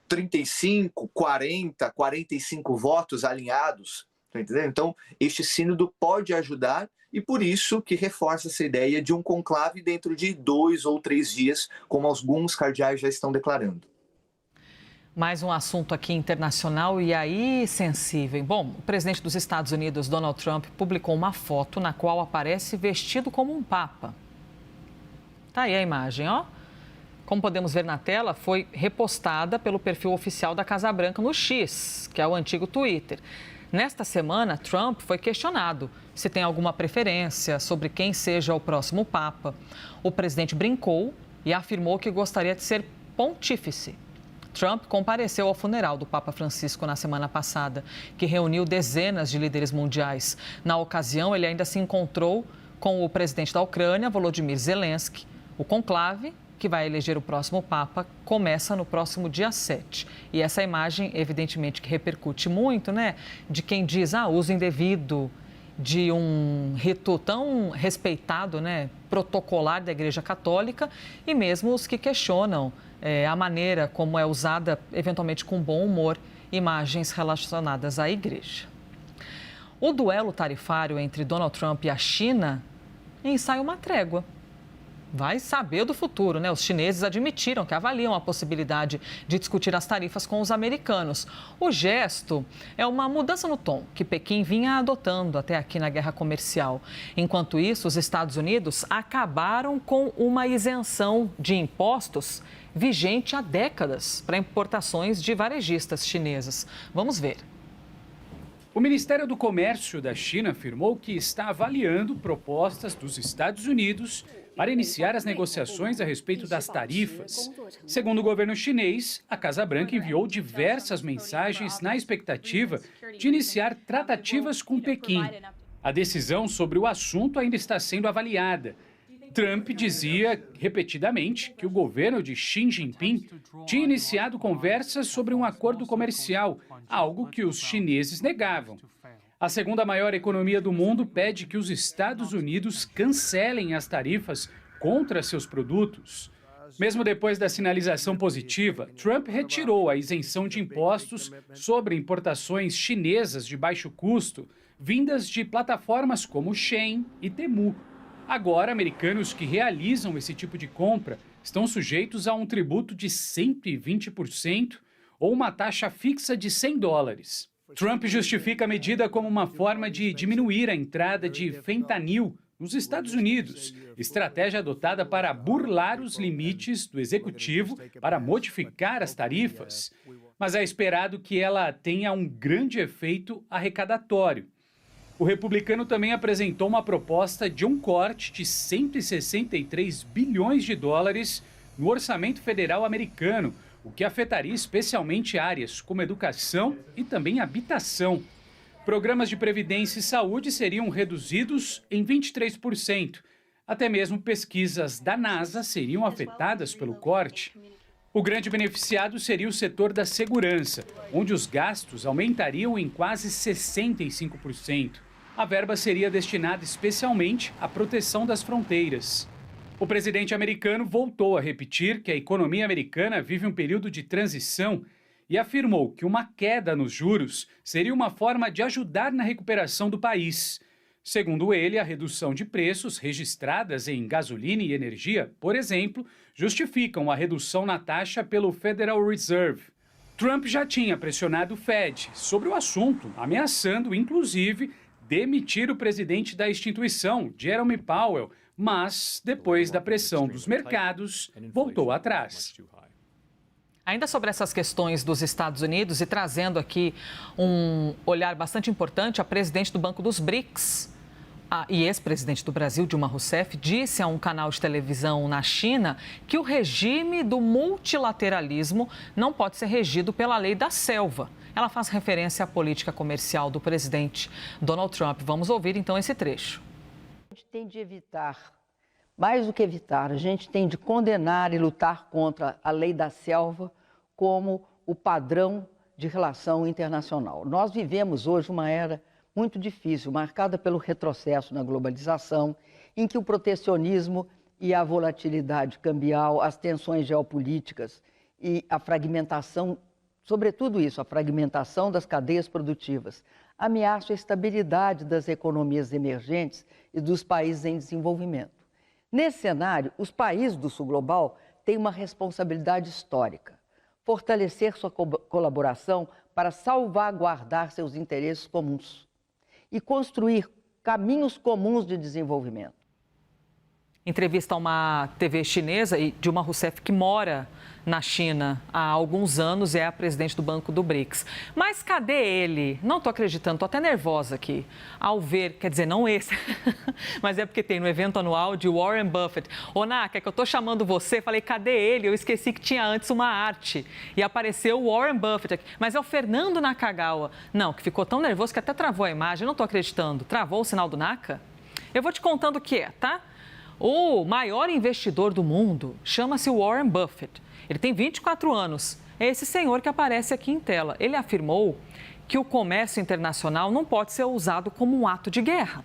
35, 40, 45 votos alinhados, tá entendendo? Então, este sínodo pode ajudar e por isso que reforça essa ideia de um conclave dentro de 2 ou 3 dias, como alguns cardeais já estão declarando. Mais um assunto aqui internacional e aí sensível. Bom, o presidente dos Estados Unidos, Donald Trump, publicou uma foto na qual aparece vestido como um papa. Tá aí a imagem, ó. Como podemos ver na tela, foi repostada pelo perfil oficial da Casa Branca no X, que é o antigo Twitter. Nesta semana, Trump foi questionado se tem alguma preferência sobre quem seja o próximo papa. O presidente brincou e afirmou que gostaria de ser pontífice. Trump compareceu ao funeral do Papa Francisco na semana passada, que reuniu dezenas de líderes mundiais. Na ocasião, ele ainda se encontrou com o presidente da Ucrânia, Volodymyr Zelensky. O conclave, que vai eleger o próximo Papa, começa no próximo dia 7. E essa imagem, evidentemente, que repercute muito, né? De quem diz, uso indevido de um rito tão respeitado, né? Protocolar da Igreja Católica, e mesmo os que questionam a maneira como é usada, eventualmente com bom humor, imagens relacionadas à igreja. O duelo tarifário entre Donald Trump e a China ensaia uma trégua. Vai saber do futuro, né? Os chineses admitiram que avaliam a possibilidade de discutir as tarifas com os americanos. O gesto é uma mudança no tom que Pequim vinha adotando até aqui na guerra comercial. Enquanto isso, os Estados Unidos acabaram com uma isenção de impostos vigente há décadas para importações de varejistas chineses. Vamos ver. O Ministério do Comércio da China afirmou que está avaliando propostas dos Estados Unidos para iniciar as negociações a respeito das tarifas. Segundo o governo chinês, a Casa Branca enviou diversas mensagens na expectativa de iniciar tratativas com Pequim. A decisão sobre o assunto ainda está sendo avaliada. Trump dizia repetidamente que o governo de Xi Jinping tinha iniciado conversas sobre um acordo comercial, algo que os chineses negavam. A segunda maior economia do mundo pede que os Estados Unidos cancelem as tarifas contra seus produtos. Mesmo depois da sinalização positiva, Trump retirou a isenção de impostos sobre importações chinesas de baixo custo, vindas de plataformas como Shein e Temu. Agora, americanos que realizam esse tipo de compra estão sujeitos a um tributo de 120% ou uma taxa fixa de $100. Trump justifica a medida como uma forma de diminuir a entrada de fentanil nos Estados Unidos, estratégia adotada para burlar os limites do executivo para modificar as tarifas. Mas é esperado que ela tenha um grande efeito arrecadatório. O republicano também apresentou uma proposta de um corte de 163 bilhões de dólares no orçamento federal americano, o que afetaria especialmente áreas como educação e também habitação. Programas de previdência e saúde seriam reduzidos em 23%. Até mesmo pesquisas da NASA seriam afetadas pelo corte. O grande beneficiado seria o setor da segurança, onde os gastos aumentariam em quase 65%. A verba seria destinada especialmente à proteção das fronteiras. O presidente americano voltou a repetir que a economia americana vive um período de transição e afirmou que uma queda nos juros seria uma forma de ajudar na recuperação do país. Segundo ele, a redução de preços registradas em gasolina e energia, por exemplo, justificam a redução na taxa pelo Federal Reserve. Trump já tinha pressionado o Fed sobre o assunto, ameaçando, inclusive, demitir o presidente da instituição, Jerome Powell, mas, depois da pressão dos mercados, voltou atrás. Ainda sobre essas questões dos Estados Unidos e trazendo aqui um olhar bastante importante, a presidente do Banco dos BRICS e ex-presidente do Brasil, Dilma Rousseff, disse a um canal de televisão na China que o regime do multilateralismo não pode ser regido pela lei da selva. Ela faz referência à política comercial do presidente Donald Trump. Vamos ouvir então esse trecho. A gente tem de evitar, mais do que evitar, a gente tem de condenar e lutar contra a lei da selva como o padrão de relação internacional. Nós vivemos hoje uma era muito difícil, marcada pelo retrocesso na globalização, em que o protecionismo e a volatilidade cambial, as tensões geopolíticas e a fragmentação, sobretudo isso, a fragmentação das cadeias produtivas, ameaçam a estabilidade das economias emergentes e dos países em desenvolvimento. Nesse cenário, os países do Sul Global têm uma responsabilidade histórica: fortalecer sua colaboração para salvaguardar seus interesses comuns e construir caminhos comuns de desenvolvimento. Entrevista a uma TV chinesa e Dilma Rousseff, que mora na China há alguns anos, é a presidente do Banco do BRICS. Mas cadê ele? Não estou acreditando, estou até nervosa aqui ao ver, quer dizer, não esse, mas é porque tem no evento anual de Warren Buffett. Ô, Naka, é que eu estou chamando você, falei, cadê ele? Eu esqueci que tinha antes uma arte e apareceu o Warren Buffett aqui. Mas é o Fernando Nakagawa. Não, que ficou tão nervoso que até travou a imagem, eu não estou acreditando. Travou o sinal do Naka? Eu vou te contando o que é, tá? O maior investidor do mundo chama-se Warren Buffett. Ele tem 24 anos. É esse senhor que aparece aqui em tela. Ele afirmou que o comércio internacional não pode ser usado como um ato de guerra.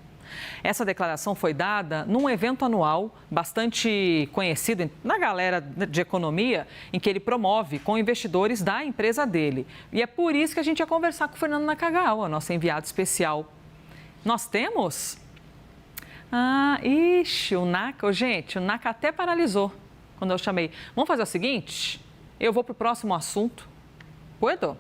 Essa declaração foi dada num evento anual bastante conhecido na galera de economia, em que ele promove com investidores da empresa dele. E é por isso que a gente ia conversar com o Fernando Nakagawa, nosso enviado especial. Nós temos... o Naka, gente, o Naka até paralisou quando eu chamei. Vamos fazer o seguinte, eu vou para o próximo assunto. Puedo?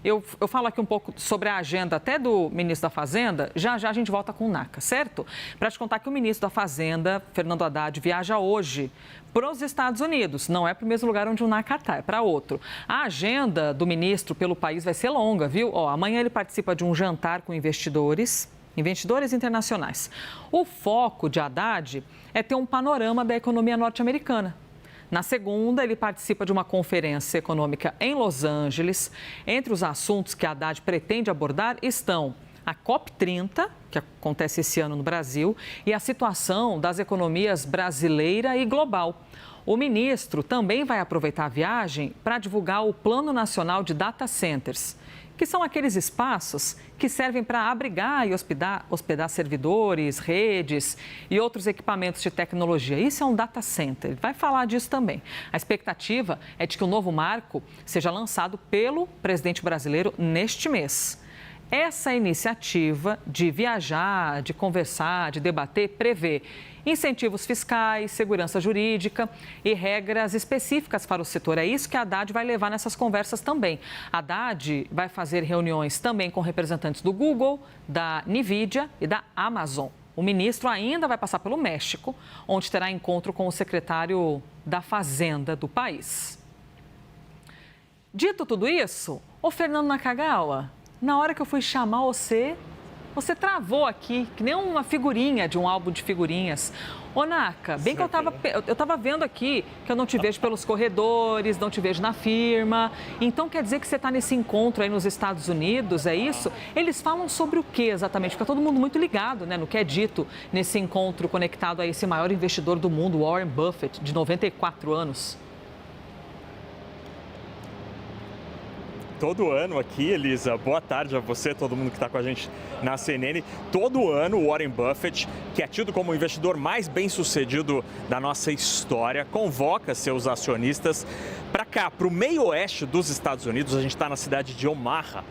Eu falo aqui um pouco sobre a agenda até do ministro da Fazenda, já a gente volta com o Naka, certo? Para te contar que o ministro da Fazenda, Fernando Haddad, viaja hoje para os Estados Unidos. Não é para o mesmo lugar onde o Naka está, é para outro. A agenda do ministro pelo país vai ser longa, viu? Amanhã ele participa de um jantar com investidores internacionais. O foco de Haddad é ter um panorama da economia norte-americana. Na segunda, ele participa de uma conferência econômica em Los Angeles. Entre os assuntos que Haddad pretende abordar estão a COP30, que acontece esse ano no Brasil, e a situação das economias brasileira e global. O ministro também vai aproveitar a viagem para divulgar o Plano Nacional de Data Centers, que são aqueles espaços que servem para abrigar e hospedar servidores, redes e outros equipamentos de tecnologia. Isso é um data center, ele vai falar disso também. A expectativa é de que o novo marco seja lançado pelo presidente brasileiro neste mês. Essa iniciativa de viajar, de conversar, de debater, prevê incentivos fiscais, segurança jurídica e regras específicas para o setor. É isso que a Haddad vai levar nessas conversas também. A Haddad vai fazer reuniões também com representantes do Google, da Nvidia e da Amazon. O ministro ainda vai passar pelo México, onde terá encontro com o secretário da Fazenda do país. Dito tudo isso, ô Fernando Nakagawa, na hora que eu fui chamar você travou aqui, que nem uma figurinha de um álbum de figurinhas. Ô, Naka, bem que eu tava vendo aqui que eu não te vejo pelos corredores, não te vejo na firma. Então, quer dizer que você está nesse encontro aí nos Estados Unidos, é isso? Eles falam sobre o que exatamente? Fica todo mundo muito ligado, né, no que é dito nesse encontro conectado a esse maior investidor do mundo, Warren Buffett, de 94 anos. Todo ano aqui, Elisa, boa tarde a você, todo mundo que está com a gente na CNN. Todo ano o Warren Buffett, que é tido como o investidor mais bem-sucedido da nossa história, convoca seus acionistas para cá, para o meio oeste dos Estados Unidos. A gente está na cidade de Omaha,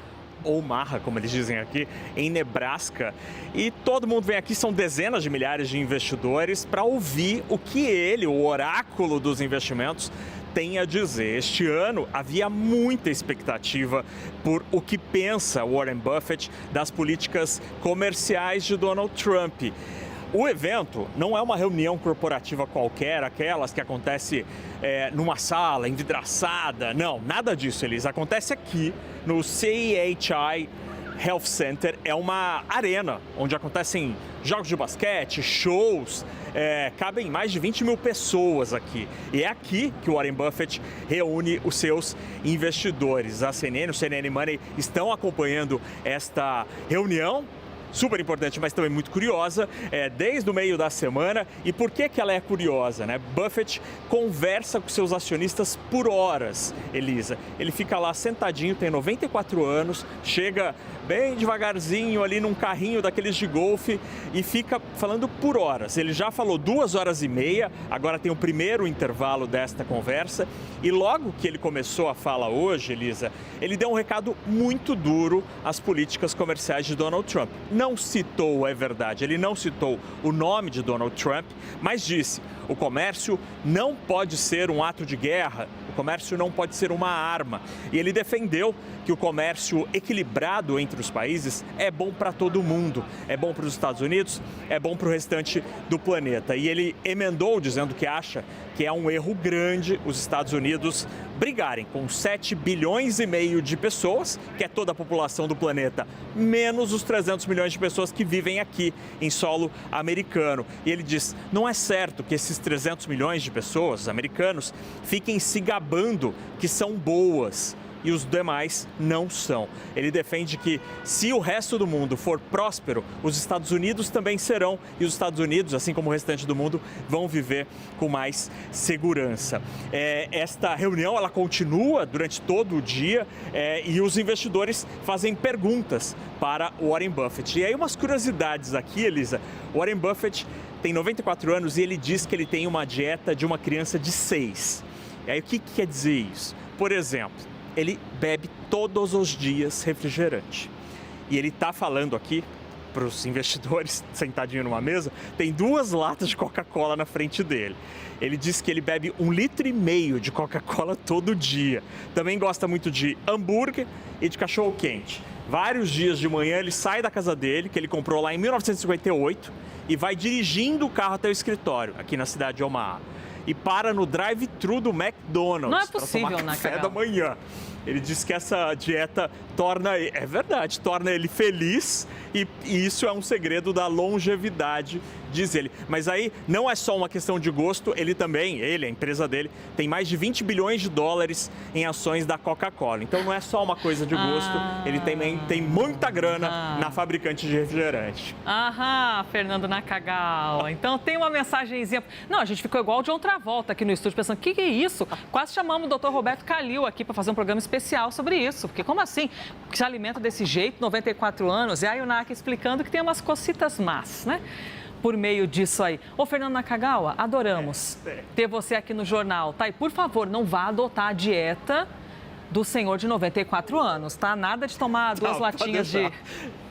como eles dizem aqui, em Nebraska. E todo mundo vem aqui, são dezenas de milhares de investidores, para ouvir o que ele, o oráculo dos investimentos, tem a dizer. Este ano havia muita expectativa por o que pensa Warren Buffett das políticas comerciais de Donald Trump. O evento não é uma reunião corporativa qualquer, aquelas que acontece numa sala envidraçada. Não, nada disso, Elisa. Acontece aqui no CHI Health Center. É uma arena onde acontecem jogos de basquete, shows. Cabem mais de 20 mil pessoas aqui. E é aqui que o Warren Buffett reúne os seus investidores. A CNN, o CNN Money estão acompanhando esta reunião. Super importante, mas também muito curiosa, desde o meio da semana. E por que ela é curiosa, né? Buffett conversa com seus acionistas por horas, Elisa. Ele fica lá sentadinho, tem 94 anos, chega bem devagarzinho ali num carrinho daqueles de golfe e fica falando por horas. Ele já falou 2h30, agora tem o primeiro intervalo desta conversa. E logo que ele começou a fala hoje, Elisa, ele deu um recado muito duro às políticas comerciais de Donald Trump. Não citou, é verdade, ele não citou o nome de Donald Trump, mas disse: o comércio não pode ser um ato de guerra, o comércio não pode ser uma arma. E ele defendeu que o comércio equilibrado entre os países é bom para todo mundo, é bom para os Estados Unidos, é bom para o restante do planeta. E ele emendou dizendo que acha que é um erro grande os Estados Unidos brigarem com 7,5 bilhões de pessoas, que é toda a população do planeta, menos os 300 milhões de pessoas que vivem aqui em solo americano. E ele diz: não é certo que esses 300 milhões de pessoas, americanos, fiquem se gabando que são boas e os demais não são. Ele defende que se o resto do mundo for próspero, os Estados Unidos também serão, e os Estados Unidos, assim como o restante do mundo, vão viver com mais segurança. Esta reunião ela continua durante todo o dia e os investidores fazem perguntas para o Warren Buffett. E aí umas curiosidades aqui, Elisa. O Warren Buffett tem 94 anos e ele diz que ele tem uma dieta de uma criança de 6. E aí o que quer dizer isso? Por exemplo, ele bebe todos os dias refrigerante. E ele está falando aqui para os investidores, sentadinho numa mesa, tem 2 latas de Coca-Cola na frente dele. Ele diz que ele bebe 1,5 litro de Coca-Cola todo dia. Também gosta muito de hambúrguer e de cachorro-quente. Vários dias de manhã ele sai da casa dele, que ele comprou lá em 1958, e vai dirigindo o carro até o escritório, aqui na cidade de Omaha. E para no drive-thru do McDonald's. Não é possível, para tomar café da manhã. Ele diz que essa dieta torna ele feliz e isso é um segredo da longevidade, diz ele. Mas aí não é só uma questão de gosto, a empresa dele, tem mais de 20 bilhões de dólares em ações da Coca-Cola. Então não é só uma coisa de gosto, ele também tem muita grana na fabricante de refrigerante. Fernando Nakagawa. Então tem uma mensagenzinha. Não, a gente ficou igual de outra volta aqui no estúdio, pensando, o que é isso? Quase chamamos o Dr. Roberto Calil aqui para fazer um programa especial sobre isso. Porque como assim? Que se alimenta desse jeito, 94 anos, e aí o Naka explicando que tem umas cocitas más, né? Por meio disso aí. Ô, Fernando Nakagawa, adoramos ter você aqui no jornal, tá? E, por favor, não vá adotar a dieta do senhor de 94 anos, tá? Nada de tomar duas latinhas de...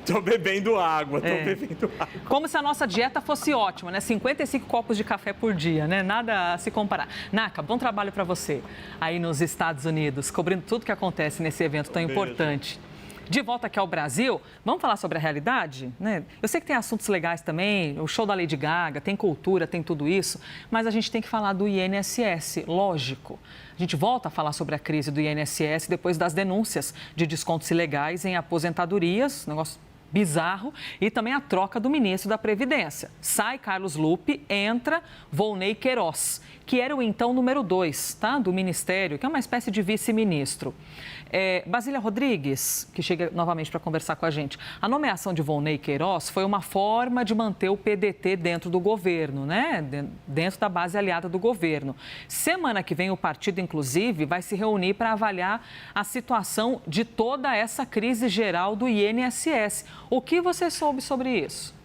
Tô bebendo água, bebendo água. Como se a nossa dieta fosse ótima, né? 55 copos de café por dia, né? Nada a se comparar. Naka, bom trabalho para você aí nos Estados Unidos, cobrindo tudo que acontece nesse evento tão importante. De volta aqui ao Brasil, vamos falar sobre a realidade, né? Eu sei que tem assuntos legais também, o show da Lady Gaga, tem cultura, tem tudo isso, mas a gente tem que falar do INSS, lógico. A gente volta a falar sobre a crise do INSS depois das denúncias de descontos ilegais em aposentadorias, negócio bizarro, e também a troca do ministro da Previdência. Sai Carlos Lupe, entra Volney Queiroz, que era o então número 2, tá? Do Ministério, que é uma espécie de vice-ministro. Basília Rodrigues, que chega novamente para conversar com a gente. A nomeação de Volney Queiroz foi uma forma de manter o PDT dentro do governo, né? Dentro da base aliada do governo. Semana que vem o partido, inclusive, vai se reunir para avaliar a situação de toda essa crise geral do INSS. O que você soube sobre isso?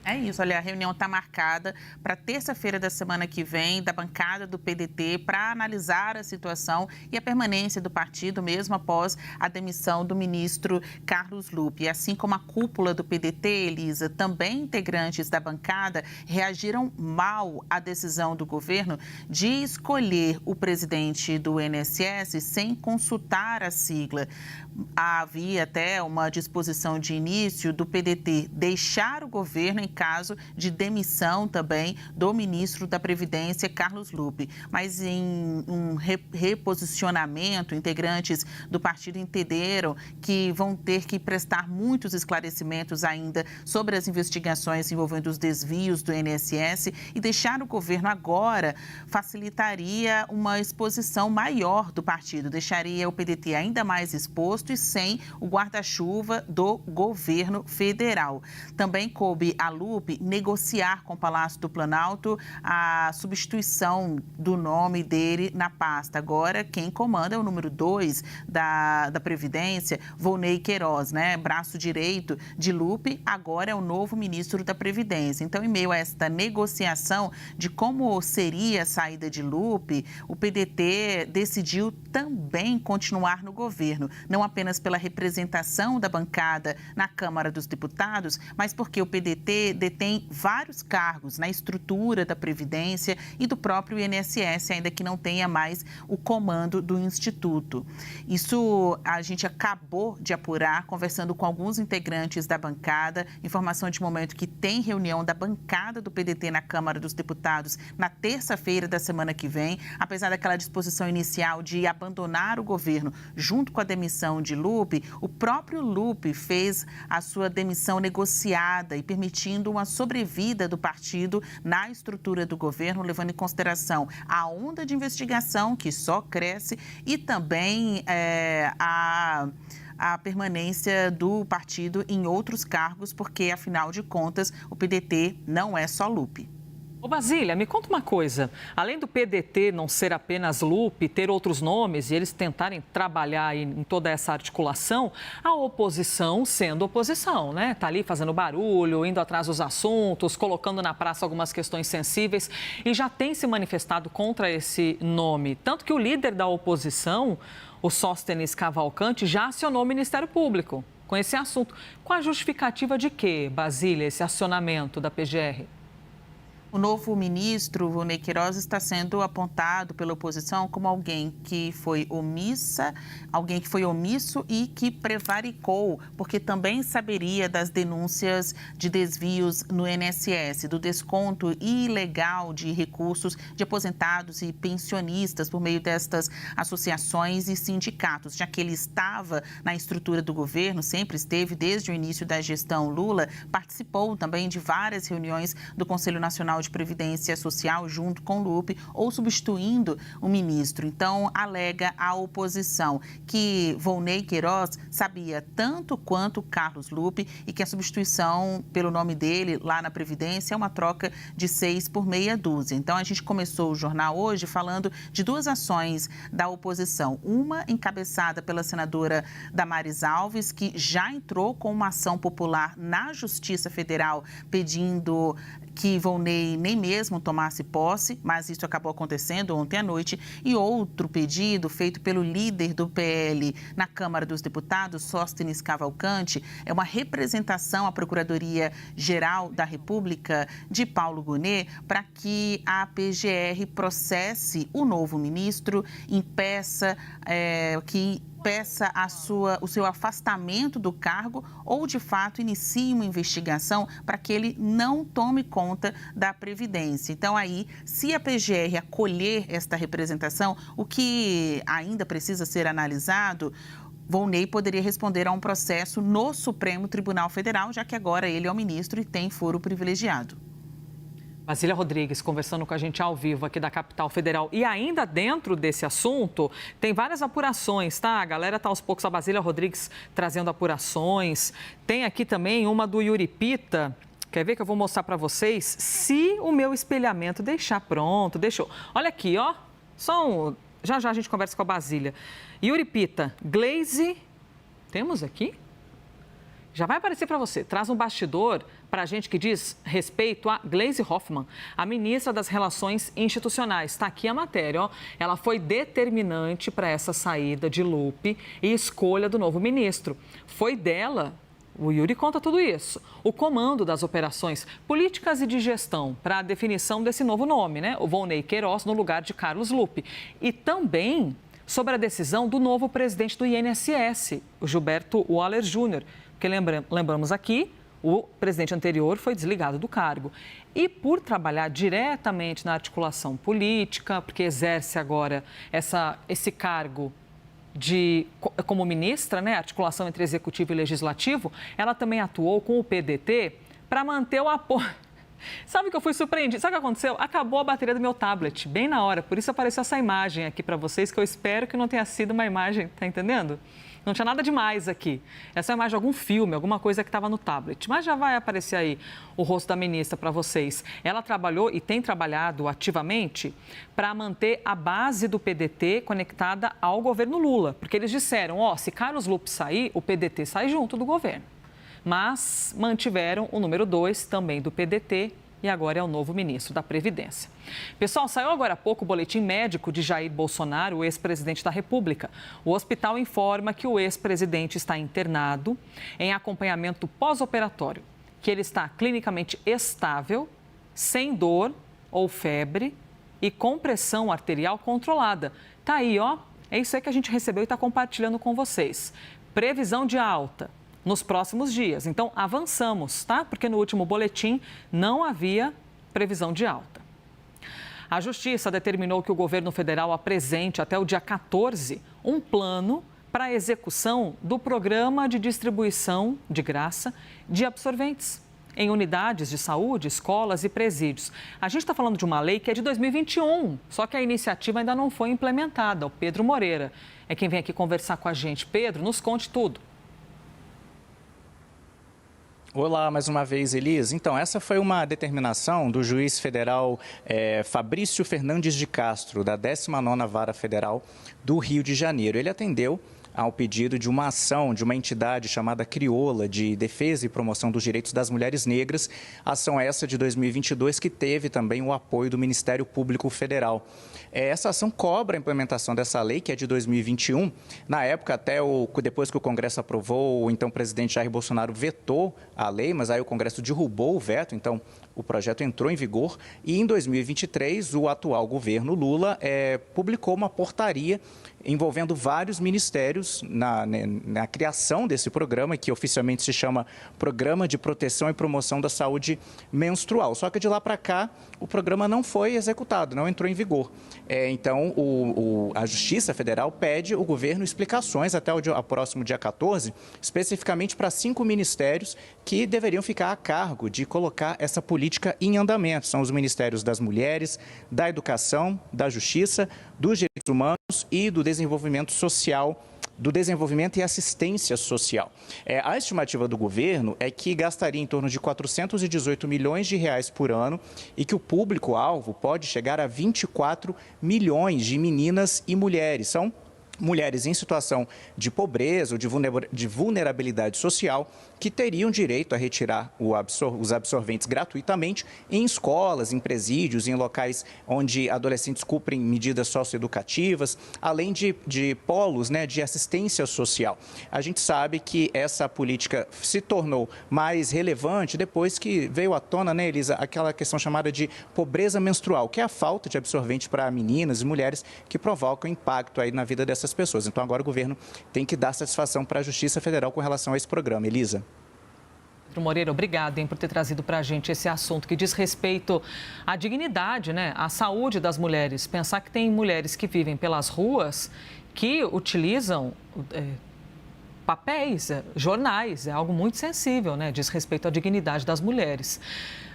É isso, olha, a reunião está marcada para terça-feira da semana que vem, da bancada do PDT, para analisar a situação e a permanência do partido, mesmo após a demissão do ministro Carlos Lupe. Assim como a cúpula do PDT, Elisa, também integrantes da bancada reagiram mal à decisão do governo de escolher o presidente do INSS sem consultar a sigla. Havia até uma disposição de início do PDT deixar o governo em caso de demissão também do ministro da Previdência, Carlos Lupe. Mas em um reposicionamento, integrantes do partido entenderam que vão ter que prestar muitos esclarecimentos ainda sobre as investigações envolvendo os desvios do INSS e deixar o governo agora facilitaria uma exposição maior do partido, deixaria o PDT ainda mais exposto e sem o guarda-chuva do governo federal. Também coube a Lupe negociar com o Palácio do Planalto a substituição do nome dele na pasta. Agora, quem comanda é o número 2 da Previdência, Volney Queiroz, né? Braço direito de Lupe, agora é o novo ministro da Previdência. Então, em meio a esta negociação de como seria a saída de Lupe, o PDT decidiu também continuar no governo, não apenas pela representação da bancada na Câmara dos Deputados, mas porque o PDT detém vários cargos na estrutura da Previdência e do próprio INSS, ainda que não tenha mais o comando do Instituto. Isso a gente acabou de apurar, conversando com alguns integrantes da bancada, informação de momento que tem reunião da bancada do PDT na Câmara dos Deputados na terça-feira da semana que vem, apesar daquela disposição inicial de abandonar o governo junto com a demissão de Lupe, o próprio Lupe fez a sua demissão negociada e permitindo uma sobrevida do partido na estrutura do governo, levando em consideração a onda de investigação que só cresce e também a permanência do partido em outros cargos, porque, afinal de contas, o PDT não é só Lupe. Ô Basília, me conta uma coisa. Além do PDT não ser apenas Lupe, ter outros nomes e eles tentarem trabalhar em toda essa articulação, a oposição sendo oposição, né? Tá ali fazendo barulho, indo atrás dos assuntos, colocando na praça algumas questões sensíveis e já tem se manifestado contra esse nome. Tanto que o líder da oposição, o Sóstenes Cavalcante, já acionou o Ministério Público com esse assunto. Com a justificativa de quê, Basília, esse acionamento da PGR? O novo ministro, Volney Queiroz, está sendo apontado pela oposição como alguém que foi omisso e que prevaricou, porque também saberia das denúncias de desvios no INSS, do desconto ilegal de recursos de aposentados e pensionistas por meio destas associações e sindicatos, já que ele estava na estrutura do governo, sempre esteve desde o início da gestão Lula, participou também de várias reuniões do Conselho Nacional de Previdência Social junto com Lupe ou substituindo o ministro. Então, alega a oposição que Volney Queiroz sabia tanto quanto Carlos Lupe e que a substituição pelo nome dele lá na Previdência é uma troca de 6 por meia dúzia. Então, a gente começou o jornal hoje falando de duas ações da oposição. Uma encabeçada pela senadora Damares Alves, que já entrou com uma ação popular na Justiça Federal pedindo que Volney nem mesmo tomasse posse, mas isso acabou acontecendo ontem à noite. E outro pedido feito pelo líder do PL na Câmara dos Deputados, Sóstenes Cavalcante, é uma representação à Procuradoria-Geral da República de Paulo Gonet para que a PGR processe o novo ministro, peça o seu afastamento do cargo ou, de fato, inicie uma investigação para que ele não tome conta da Previdência. Então, aí, se a PGR acolher esta representação, o que ainda precisa ser analisado, Volney poderia responder a um processo no Supremo Tribunal Federal, já que agora ele é o ministro e tem foro privilegiado. Basília Rodrigues conversando com a gente ao vivo aqui da capital federal. E ainda dentro desse assunto, tem várias apurações, tá? A galera tá aos poucos, a Basília Rodrigues trazendo apurações. Tem aqui também uma do Yuri Pita. Quer ver que eu vou mostrar para vocês? Se o meu espelhamento deixar pronto, deixou. Olha aqui, ó. Já a gente conversa com a Basília. Yuri Pita, Glaze. Temos aqui? Já vai aparecer para você. Traz um bastidor para a gente que diz respeito a Gleisi Hoffmann, a ministra das Relações Institucionais. Está aqui a matéria, ó. Ela foi determinante para essa saída de Lupe e escolha do novo ministro. Foi dela, o Yuri conta tudo isso, o comando das operações políticas e de gestão para a definição desse novo nome, né? O Volney Queiroz no lugar de Carlos Lupe. E também sobre a decisão do novo presidente do INSS, o Gilberto Waller Júnior. Porque lembramos aqui, o presidente anterior foi desligado do cargo. E por trabalhar diretamente na articulação política, porque exerce agora esse cargo como ministra, né, articulação entre executivo e legislativo, ela também atuou com o PDT para manter o apoio. Sabe que eu fui surpreendida? Sabe o que aconteceu? Acabou a bateria do meu tablet, bem na hora. Por isso apareceu essa imagem aqui para vocês, que eu espero que não tenha sido uma imagem, tá entendendo? Não tinha nada demais aqui. Essa é a imagem de algum filme, alguma coisa que estava no tablet. Mas já vai aparecer aí o rosto da ministra para vocês. Ela trabalhou e tem trabalhado ativamente para manter a base do PDT conectada ao governo Lula. Porque eles disseram, se Carlos Lupe sair, o PDT sai junto do governo. Mas mantiveram o número 2 também do PDT e agora é o novo ministro da Previdência. Pessoal, saiu agora há pouco o boletim médico de Jair Bolsonaro, o ex-presidente da República. O hospital informa que o ex-presidente está internado em acompanhamento pós-operatório, que ele está clinicamente estável, sem dor ou febre e com pressão arterial controlada. Tá aí, ó. É isso aí que a gente recebeu e está compartilhando com vocês. Previsão de alta nos próximos dias. Então, avançamos, tá? Porque no último boletim não havia previsão de alta. A Justiça determinou que o governo federal apresente até o dia 14 um plano para a execução do programa de distribuição de graça de absorventes em unidades de saúde, escolas e presídios. A gente está falando de uma lei que é de 2021, só que a iniciativa ainda não foi implementada. O Pedro Moreira é quem vem aqui conversar com a gente. Pedro, nos conte tudo. Olá, mais uma vez, Elis. Então, essa foi uma determinação do juiz federal Fabrício Fernandes de Castro, da 19ª Vara Federal do Rio de Janeiro. Ele atendeu ao pedido de uma ação de uma entidade chamada Crioula, de defesa e promoção dos direitos das mulheres negras, ação essa de 2022 que teve também o apoio do Ministério Público Federal. Essa ação cobra a implementação dessa lei, que é de 2021. Na época, depois que o Congresso aprovou, o então presidente Jair Bolsonaro vetou a lei, mas aí o Congresso derrubou o veto, então o projeto entrou em vigor e em 2023 o atual governo Lula publicou uma portaria envolvendo vários ministérios na criação desse programa, que oficialmente se chama Programa de Proteção e Promoção da Saúde Menstrual. Só que de lá para cá o programa não foi executado, não entrou em vigor. Então a Justiça Federal pede ao governo explicações até o próximo dia 14, especificamente para 5 ministérios que deveriam ficar a cargo de colocar essa política em andamento. São os ministérios das Mulheres, da Educação, da Justiça, dos Direitos Humanos e do Desenvolvimento Social, do Desenvolvimento e Assistência Social. A estimativa do governo é que gastaria em torno de 418 milhões de reais por ano e que o público-alvo pode chegar a 24 milhões de meninas e mulheres. São mulheres em situação de pobreza ou de vulnerabilidade social que teriam direito a retirar os absorventes gratuitamente em escolas, em presídios, em locais onde adolescentes cumprem medidas socioeducativas, além de polos, né, de assistência social. A gente sabe que essa política se tornou mais relevante depois que veio à tona, né, Elisa, aquela questão chamada de pobreza menstrual, que é a falta de absorvente para meninas e mulheres que provocam impacto aí na vida dessas pessoas. Então agora o governo tem que dar satisfação para a Justiça Federal com relação a esse programa. Elisa. Moreira, obrigada por ter trazido para a gente esse assunto que diz respeito à dignidade, né? À saúde das mulheres. Pensar que tem mulheres que vivem pelas ruas que utilizam papéis, jornais, é algo muito sensível, né? Diz respeito à dignidade das mulheres.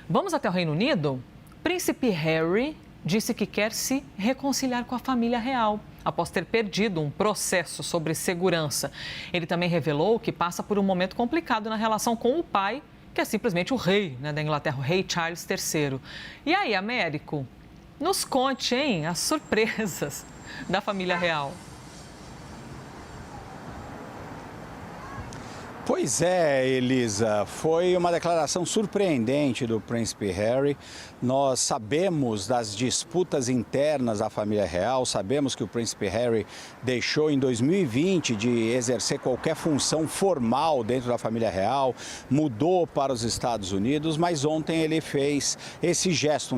Vamos até o Reino Unido? Príncipe Harry disse que quer se reconciliar com a família real após ter perdido um processo sobre segurança. Ele também revelou que passa por um momento complicado na relação com o pai, que é simplesmente o rei, né, da Inglaterra, o rei Charles III. E aí, Américo, nos conte, hein, as surpresas da família real. Pois é, Elisa, foi uma declaração surpreendente do príncipe Harry. Nós sabemos das disputas internas da família real, sabemos que o príncipe Harry deixou em 2020 de exercer qualquer função formal dentro da família real, mudou para os Estados Unidos, mas ontem ele fez esse gesto,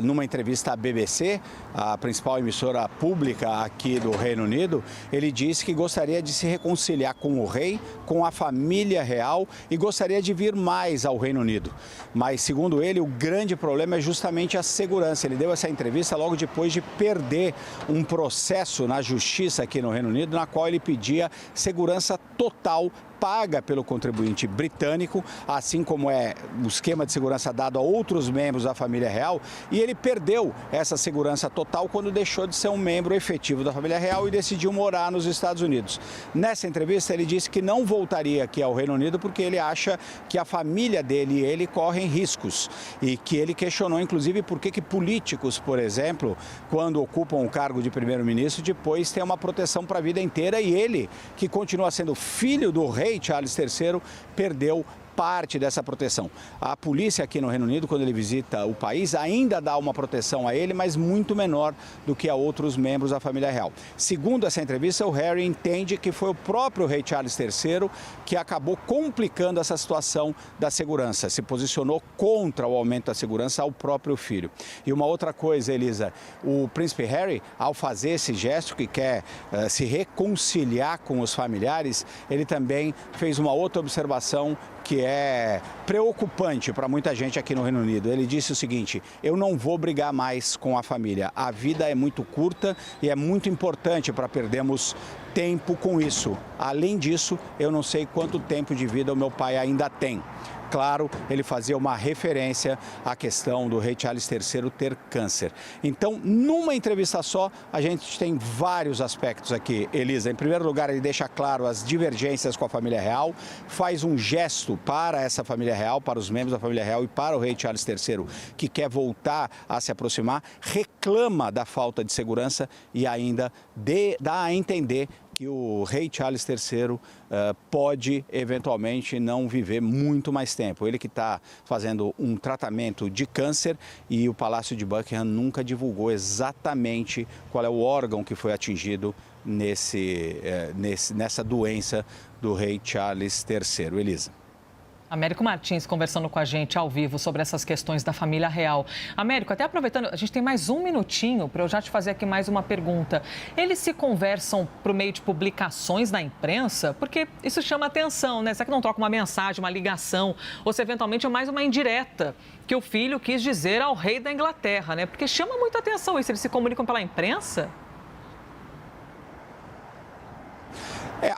numa entrevista à BBC, a principal emissora pública aqui do Reino Unido. Ele disse que gostaria de se reconciliar com o rei, com a família real e gostaria de vir mais ao Reino Unido. Mas, segundo ele, o grande problema é justamente a segurança. Ele deu essa entrevista logo depois de perder um processo na justiça aqui no Reino Unido, na qual ele pedia segurança total paga pelo contribuinte britânico, assim como é o esquema de segurança dado a outros membros da família real, e ele perdeu essa segurança total quando deixou de ser um membro efetivo da família real e decidiu morar nos Estados Unidos. Nessa entrevista ele disse que não voltaria aqui ao Reino Unido porque ele acha que a família dele e ele correm riscos e que ele questionou inclusive por que políticos, por exemplo, quando ocupam o cargo de primeiro-ministro, depois têm uma proteção para a vida inteira, e ele, que continua sendo filho do rei Charles III, perdeu parte dessa proteção. A polícia aqui no Reino Unido, quando ele visita o país, ainda dá uma proteção a ele, mas muito menor do que a outros membros da família real. Segundo essa entrevista, o Harry entende que foi o próprio rei Charles III que acabou complicando essa situação da segurança, se posicionou contra o aumento da segurança ao próprio filho. E uma outra coisa, Elisa, o príncipe Harry, ao fazer esse gesto que quer se reconciliar com os familiares, ele também fez uma outra observação que é preocupante para muita gente aqui no Reino Unido. Ele disse o seguinte: eu não vou brigar mais com a família. A vida é muito curta e é muito importante para perdermos tempo com isso. Além disso, eu não sei quanto tempo de vida o meu pai ainda tem. Claro, ele fazia uma referência à questão do rei Charles III ter câncer. Então, numa entrevista só, a gente tem vários aspectos aqui, Elisa. Em primeiro lugar, ele deixa claro as divergências com a família real, faz um gesto para essa família real, para os membros da família real e para o rei Charles III, que quer voltar a se aproximar, reclama da falta de segurança e ainda dá a entender que o rei Charles III pode eventualmente não viver muito mais tempo. Ele que está fazendo um tratamento de câncer, e o Palácio de Buckingham nunca divulgou exatamente qual é o órgão que foi atingido nessa doença do rei Charles III. Elisa. Américo Martins conversando com a gente ao vivo sobre essas questões da família real. Américo, até aproveitando, a gente tem mais um minutinho para eu já te fazer aqui mais uma pergunta. Eles se conversam por meio de publicações na imprensa? Porque isso chama atenção, né? Será que não troca uma mensagem, uma ligação, ou se eventualmente é mais uma indireta que o filho quis dizer ao rei da Inglaterra, né? Porque chama muita atenção isso, eles se comunicam pela imprensa?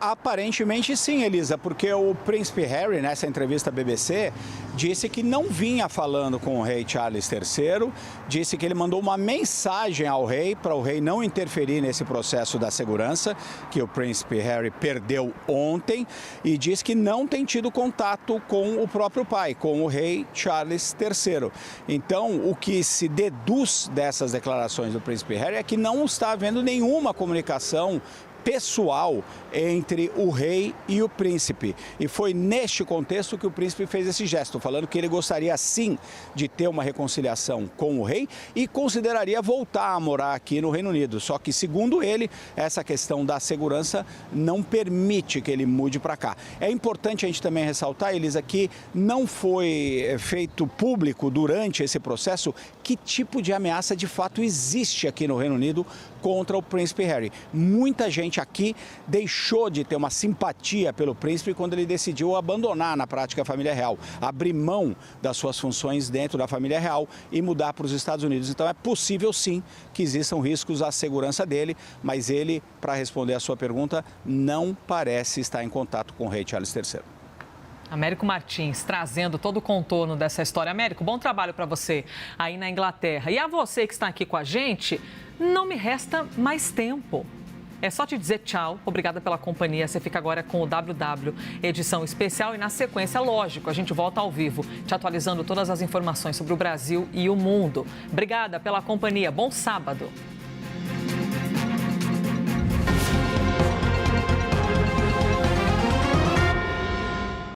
Aparentemente sim, Elisa, porque o príncipe Harry, nessa entrevista à BBC, disse que não vinha falando com o rei Charles III, disse que ele mandou uma mensagem ao rei para o rei não interferir nesse processo da segurança, que o príncipe Harry perdeu ontem, e disse que não tem tido contato com o próprio pai, com o rei Charles III. Então, o que se deduz dessas declarações do príncipe Harry é que não está havendo nenhuma comunicação pessoal entre o rei e o príncipe. E foi neste contexto que o príncipe fez esse gesto, falando que ele gostaria sim de ter uma reconciliação com o rei e consideraria voltar a morar aqui no Reino Unido. Só que, segundo ele, essa questão da segurança não permite que ele mude para cá. É importante a gente também ressaltar, Elisa, que não foi feito público durante esse processo que tipo de ameaça de fato existe aqui no Reino Unido contra o príncipe Harry. Muita gente aqui deixou de ter uma simpatia pelo príncipe quando ele decidiu abandonar na prática a família real, abrir mão das suas funções dentro da família real e mudar para os Estados Unidos. Então é possível sim que existam riscos à segurança dele, mas ele, para responder a sua pergunta, não parece estar em contato com o rei Charles III. Américo Martins, trazendo todo o contorno dessa história. Américo, bom trabalho para você aí na Inglaterra. E a você que está aqui com a gente, não me resta mais tempo. É só te dizer tchau, obrigada pela companhia. Você fica agora com o WW, edição especial. E na sequência, lógico, a gente volta ao vivo, te atualizando todas as informações sobre o Brasil e o mundo. Obrigada pela companhia, bom sábado.